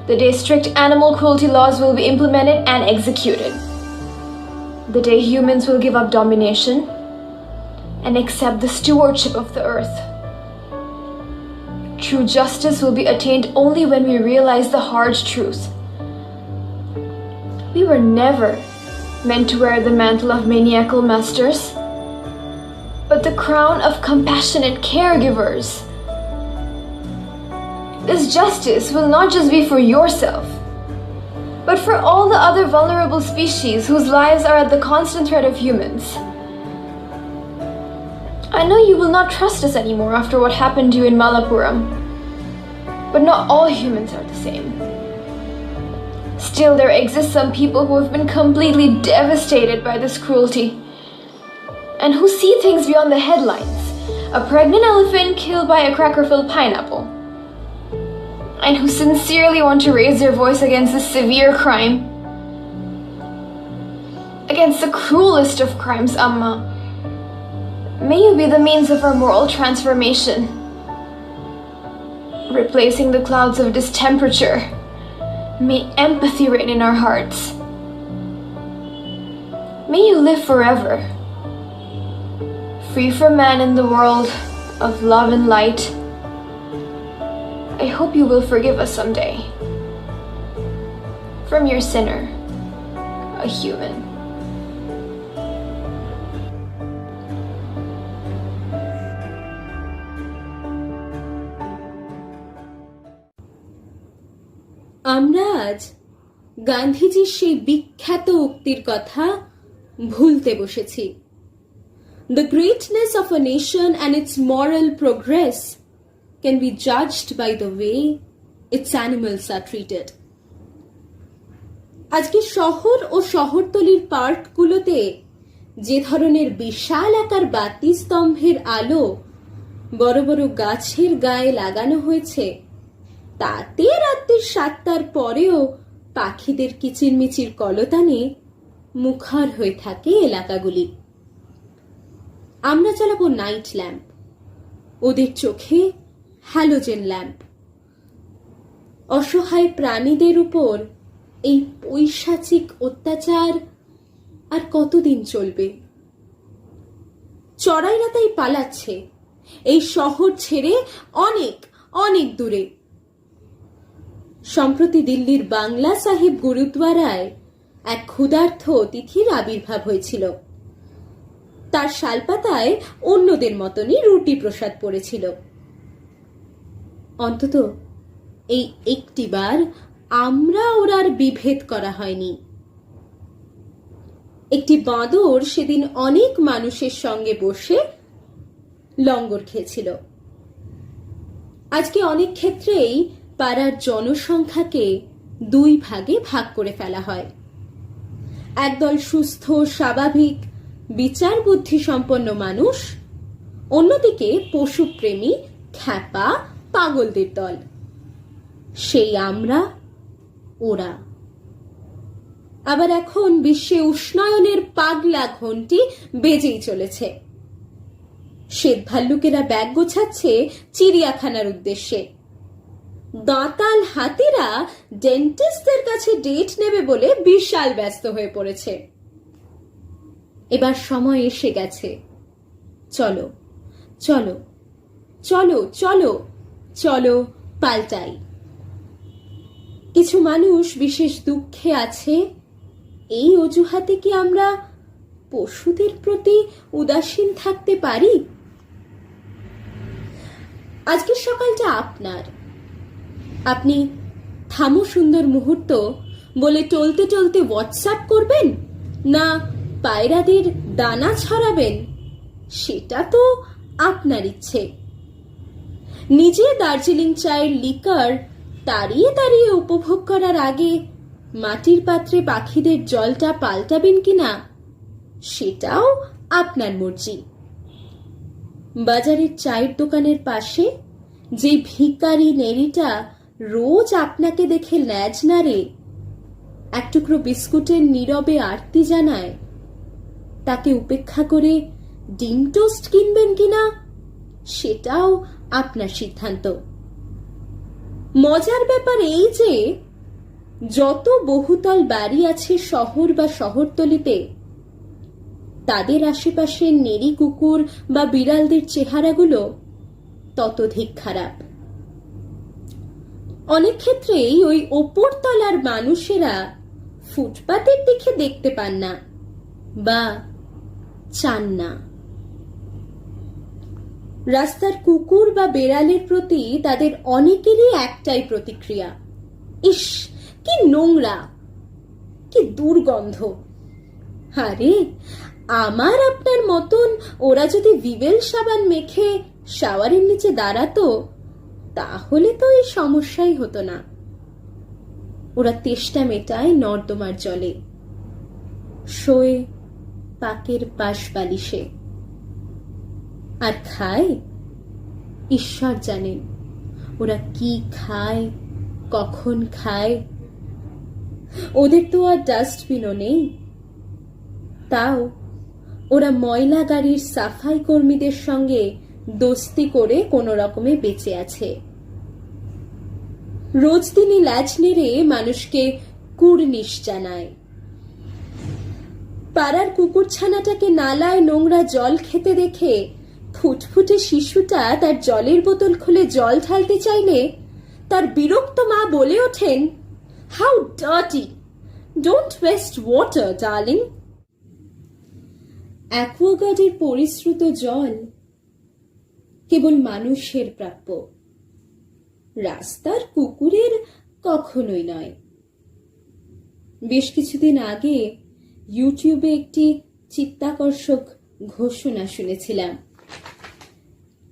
the day strict animal cruelty laws will be implemented and executed, the day humans will give up domination and accept the stewardship of the earth. True justice will be attained only when we realize the hard truth. We were never meant to wear the mantle of maniacal masters, but the crown of compassionate caregivers. This justice will not just be for yourself, but for all the other vulnerable species whose lives are at the constant threat of humans. I know you will not trust us anymore after what happened to you in Malappuram, but not all humans are the same. Still, there exist some people who have been completely devastated by this cruelty and who see things beyond the headlines. A pregnant elephant killed by a cracker-filled pineapple. And who sincerely want to raise their voice against this severe crime. Against the cruelest of crimes, Amma. May you be the means of our moral transformation, replacing the clouds of distemperature. May empathy reign in our hearts. May you live forever, free from man in the world of love and light. I hope you will forgive us someday. From your sinner, a human. আমরা আজ গান্ধীজির সেই বিখ্যাত উক্তির কথা ভুলতে বসেছি। The greatness of a nation and its moral progress can be judged by the way its animals are treated. আজকে শহর ও শহরতলির পার্কগুলোতে যে ধরনের বিশাল আকার বাতি স্তম্ভের আলো বড় বড় গাছের গায়ে লাগানো হয়েছে, তাতে রাত্রি 7টার পরেও পাখিদের কিচিরমিচির কলতানে মুখর হয়ে থাকে এলাকাগুলি। আমরা চালাবো নাইট ল্যাম্প, ওদের চোখে হ্যালোজেন ল্যাম্প। অসহায় প্রাণীদের উপর এই পৈশাচিক অত্যাচার আর কতদিন চলবে? চড়াইরা তাই পালাচ্ছে এই শহর ছেড়ে অনেক অনেক দূরে। সম্প্রতি দিল্লির বাংলা সাহিব গুরুদ্বারায় এক ক্ষুধার্ত অতিথির আবির্ভাব হয়েছিল। তার শালপাতায় অন্যদের মতনই রুটি প্রসাদ পড়েছিল। অন্তত এই একটিবার আমরা ওরার বিভেদ করা হয়নি। একটি বাঁদর সেদিন অনেক মানুষের সঙ্গে বসে লঙ্গর খেয়েছিল। আজকে অনেক ক্ষেত্রেই পাড়ার জনসংখ্যাকে 2 ভাগে ভাগ করে ফেলা হয়। একদল সুস্থ স্বাভাবিক বিচার বুদ্ধি সম্পন্ন মানুষ, অন্যদিকে পশুপ্রেমী খ্যাপা পাগলদের দল। সেই আমরা, ওরা। আবার এখন বিশ্বে উষ্ণায়নের পাগলা ঘন্টি বেজেই চলেছে। শ্বেত ভাল্লুকেরা ব্যাগ গোছাচ্ছে চিড়িয়াখানার উদ্দেশ্যে। দাঁতাল হাতিরা ডেন্টিস্টদের কাছে ডেট নেবে বলে বিশাল ব্যস্ত হয়ে পড়েছে। এবার সময় এসে গেছে। চলো চলো চলো চলো চলো পাল্টাই। কিছু মানুষ বিশেষ দুঃখে আছে, এই অজুহাতে কি আমরা পশুদের প্রতি উদাসীন থাকতে পারি? আজকের সকালটা আপনার। আপনি থামো সুন্দর মুহূর্ত বলে টলতে টলতে হোয়াটসঅ্যাপ করবেন, না পায়রাদের দানা ছড়াবেন, সেটা তো আপনার ইচ্ছে। নিজে দার্জিলিং চায়ের লিকার তাড়িয়ে তাড়িয়ে উপভোগ করার আগে মাটির পাত্রে পাখিদের জলটা পাল্টাবেন কিনা সেটাও আপনার মর্জি। বাজারের চায়ের দোকানের পাশে যে ভিখারি নেড়িটা রোজ আপনাকে দেখে ল্যাজ নাড়ে, এক টুকরো বিস্কুটের নীরবে আরতি জানায়, তাকে উপেক্ষা করে ডিম টোস্ট কিনবেন কিনা সেটাও আপনার সিদ্ধান্ত। মজার ব্যাপার এই যে যত বহুতল বাড়ি আছে শহর বা শহরতলিতে, তাদের আশেপাশে নেড়ি কুকুর বা বিড়ালদের চেহারাগুলো ততোধিক খারাপ। অনেক ক্ষেত্রেই ওই ওপরতলার মানুষেরা ফুটপাতের দিকে দেখতে পান না বা চান না। রাস্তার কুকুর বা বেড়ালের প্রতি তাদের অনেকেরই একটাই প্রতিক্রিয়া, ইস কি নোংরা, কি দুর্গন্ধ। আরে আমার আপনার মতন ওরা যদি ভিভেল সাবান মেখে শাওয়ারের নিচে দাঁড়াতো তাহলে তো এই সমস্যাই হতো না। ওরা তেষ্টা মেটায় নর্দমার জলে, শোয়ে পাকের পাশ বালিশে, আর খায় ঈশ্বর জানেন ওরা কি খায়, কখন খায়। ওদের তো আর ডাস্টবিনও নেই, তাও ওরা ময়লা গাড়ির সাফাই কর্মীদের সঙ্গে দোস্তি করে কোনো রকমে বেঁচে আছে। রোজ দিনই ল্যাজ নেড়ে মানুষকে কুর্নিশ জানায়। পাড়ার কুকুরছানাটাকে নালায় নোংরা জল খেতে দেখে ফুটফুটে শিশুটা তার জলের বোতল খুলে জল ঢালতে চাইলে তার বিরক্ত মা বলে ওঠেন, how dirty, don't waste water darling. অ্যাকোয়াগার্ডের পরিশ্রুত জল কেবল মানুষের প্রাপ্য, রাস্তার কুকুরের কখনোই নয়। বেশ কিছুদিন আগে ইউটিউবে একটি চিত্তাকর্ষক ঘোষণা শুনেছিলাম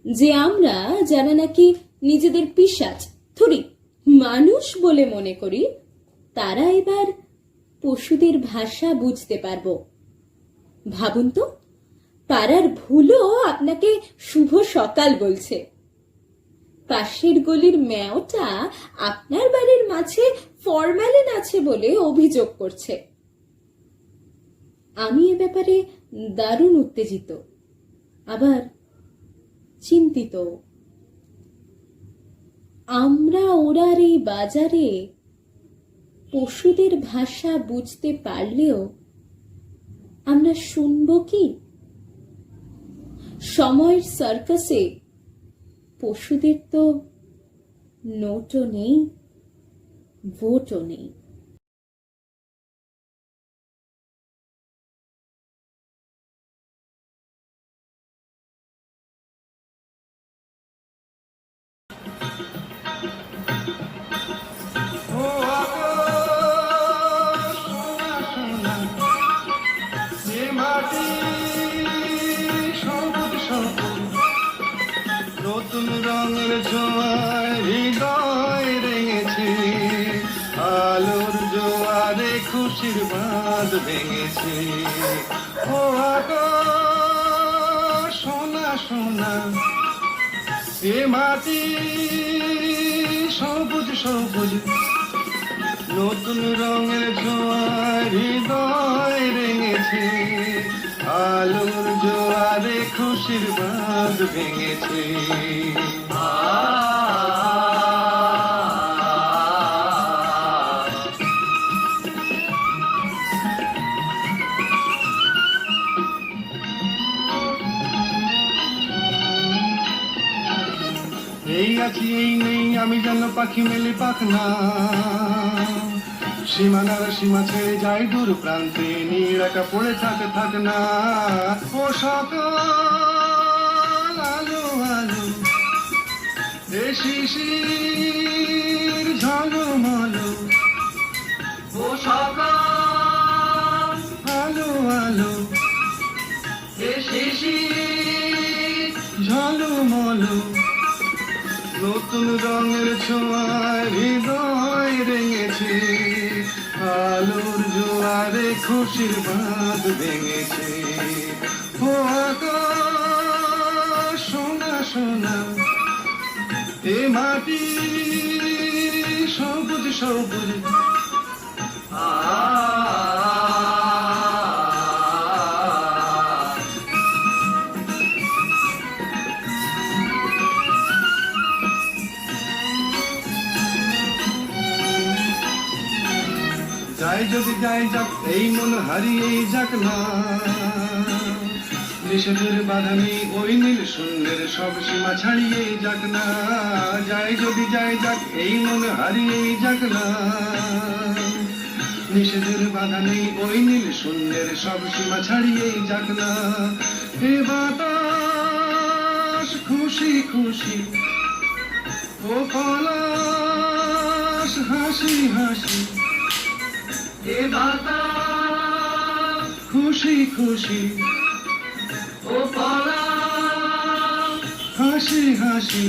যে আমরা যারা নাকি নিজেদের পিশাচ থুরি মানুষ বলে মনে করি, তারা এবার পশুদের ভাষা বুঝতে পারব। ভাবুন তো, পাড়ার ভুলও আপনাকে শুভ সকাল বলছে, পাশের গলির ম্যাওটা আপনার বাড়ির মাঝে ফরম্যালিন আছে বলে অভিযোগ করছে। আমি এ ব্যাপারে দারুণ উত্তেজিত, আবার চিন্তিত। আমরা ওরার এই বাজারে পশুদের ভাষা বুঝতে পারলেও আমরা শুনব কি? সময়ের সার্কাসে পশুদের তো নোটও নেই, ভোটও নেই। নতুন রঙের জোয়ার হৃদয় রেঙেছে, আলোর জোয়ারে খুশির বাঁধ ভেঙেছে। ও আকাশ সোনা সোনা, এ মাটি সবুজ সবুজ, নতুন রঙের জোয়ার হৃদয় রেঙেছে, আলোর জোয়ারে খুশির বাঁধ ভেঙেছে। এই আছি এই নেই, আমি যেন পাখি মেলে পাখনা, সীমানার সীমা ছেড়ে যায় দূর প্রান্তে, নীল একা পড়ে থাক না। ও সকাল আলো আলো, এ শিশির ঝলমলো। ও সকাল আলো আলো, এ শিশির ঝলমলো। নতুন রঙের ছোঁয়ায় হৃদয় রেঙেছে, আলোর জোয়ারে খুশির বাঁধ ভেঙেছে। ও আকাশ সোনা সোনা, এ মাটি সবুজ সবুজ। যাই যদি যাই যাক, এই মন হারিয়েই যাক না। নিষেধের বাধা নেই ওই নীল শূন্যের সব সীমা ছাড়িয়েই যাক না। যাই যদি যাই যাক, এই মন হারিয়েই যাক না। নিষেধের বাধা নেই ওই নীল শূন্যের সব সীমা ছাড়িয়েই যাক না। এ বাতাস খুশি খুশি, ও পলাশ হাসি হাসি। এ বাতাস খুশি খুশি, ও পলাশ হাসি হাসি।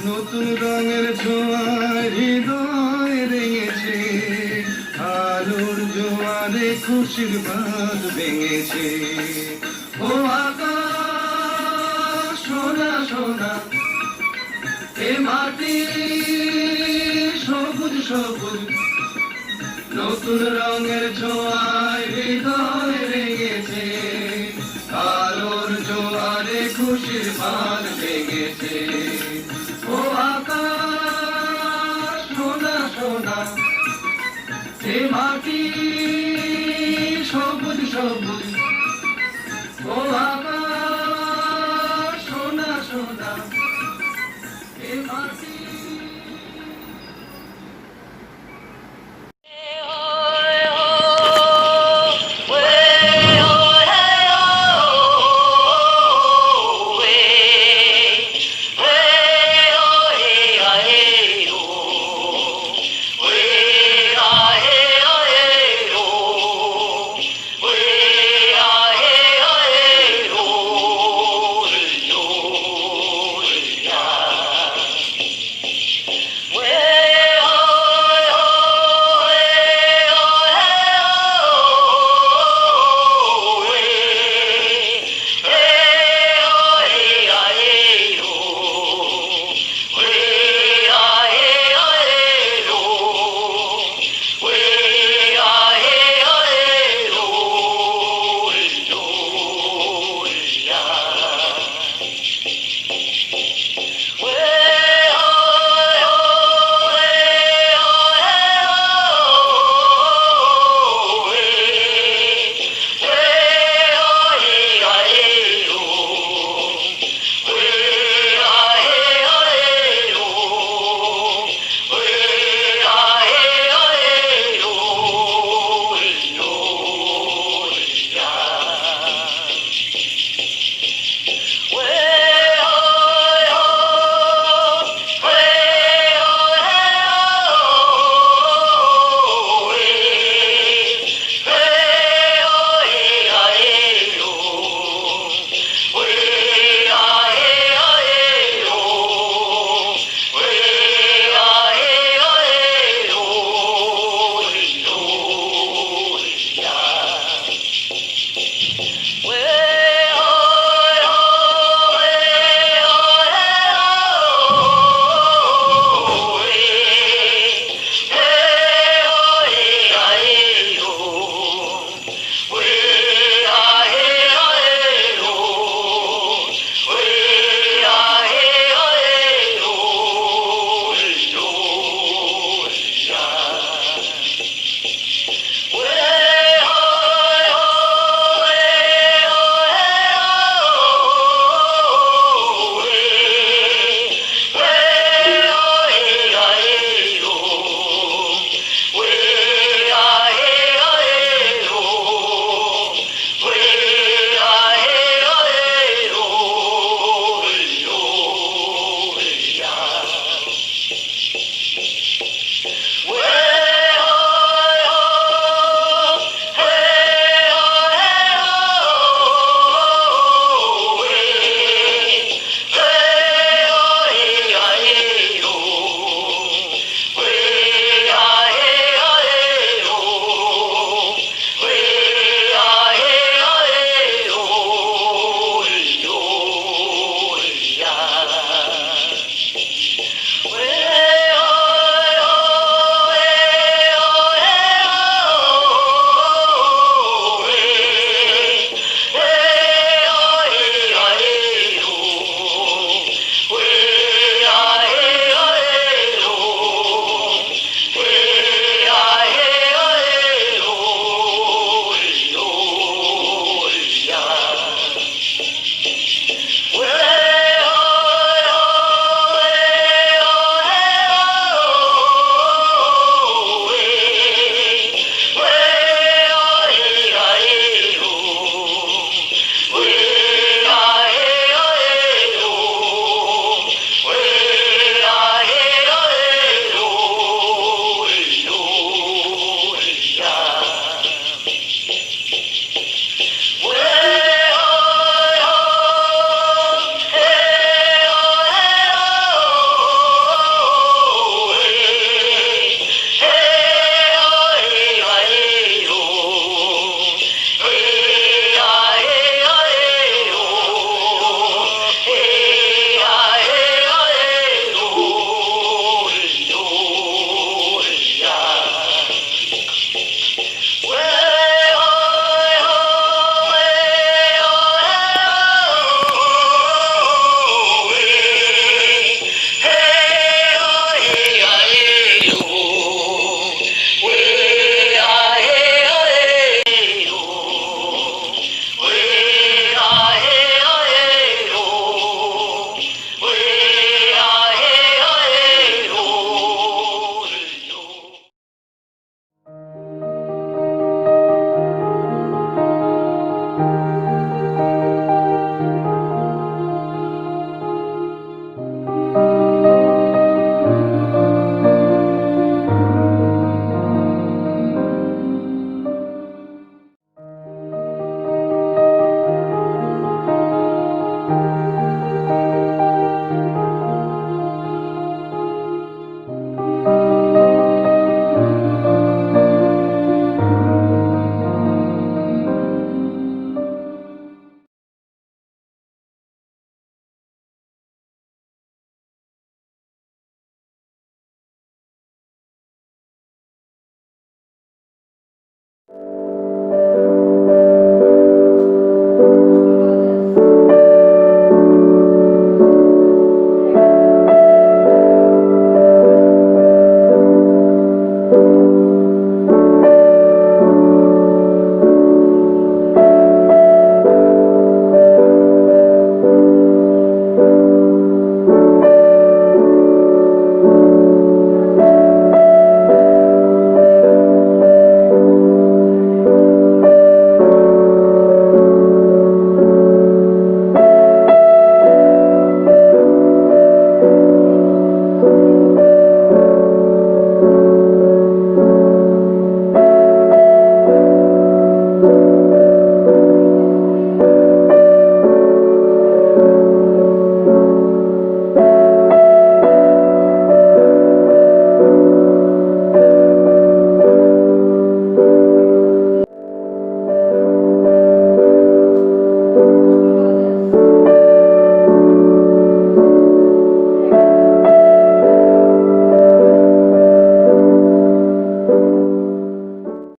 নতুন রঙের ছোঁয়ায় হৃদয় রেঙেছে, আলোর জোয়ারে খুশির বাঁধ ভেঙেছে। ও আকাশ সোনা সোনা, এ মাটি সবুজ সবুজ। নতুন রঙের ছোঁয়ায় হৃদয় রেঙেছে, আলোর জোয়ারে খুশির বাঁধ ভেঙেছে। ও আকাশ সোনা সোনা, এ মাটি সবুজ সবুজ। ও আকাশ সোনা সোনা, এ মাটি।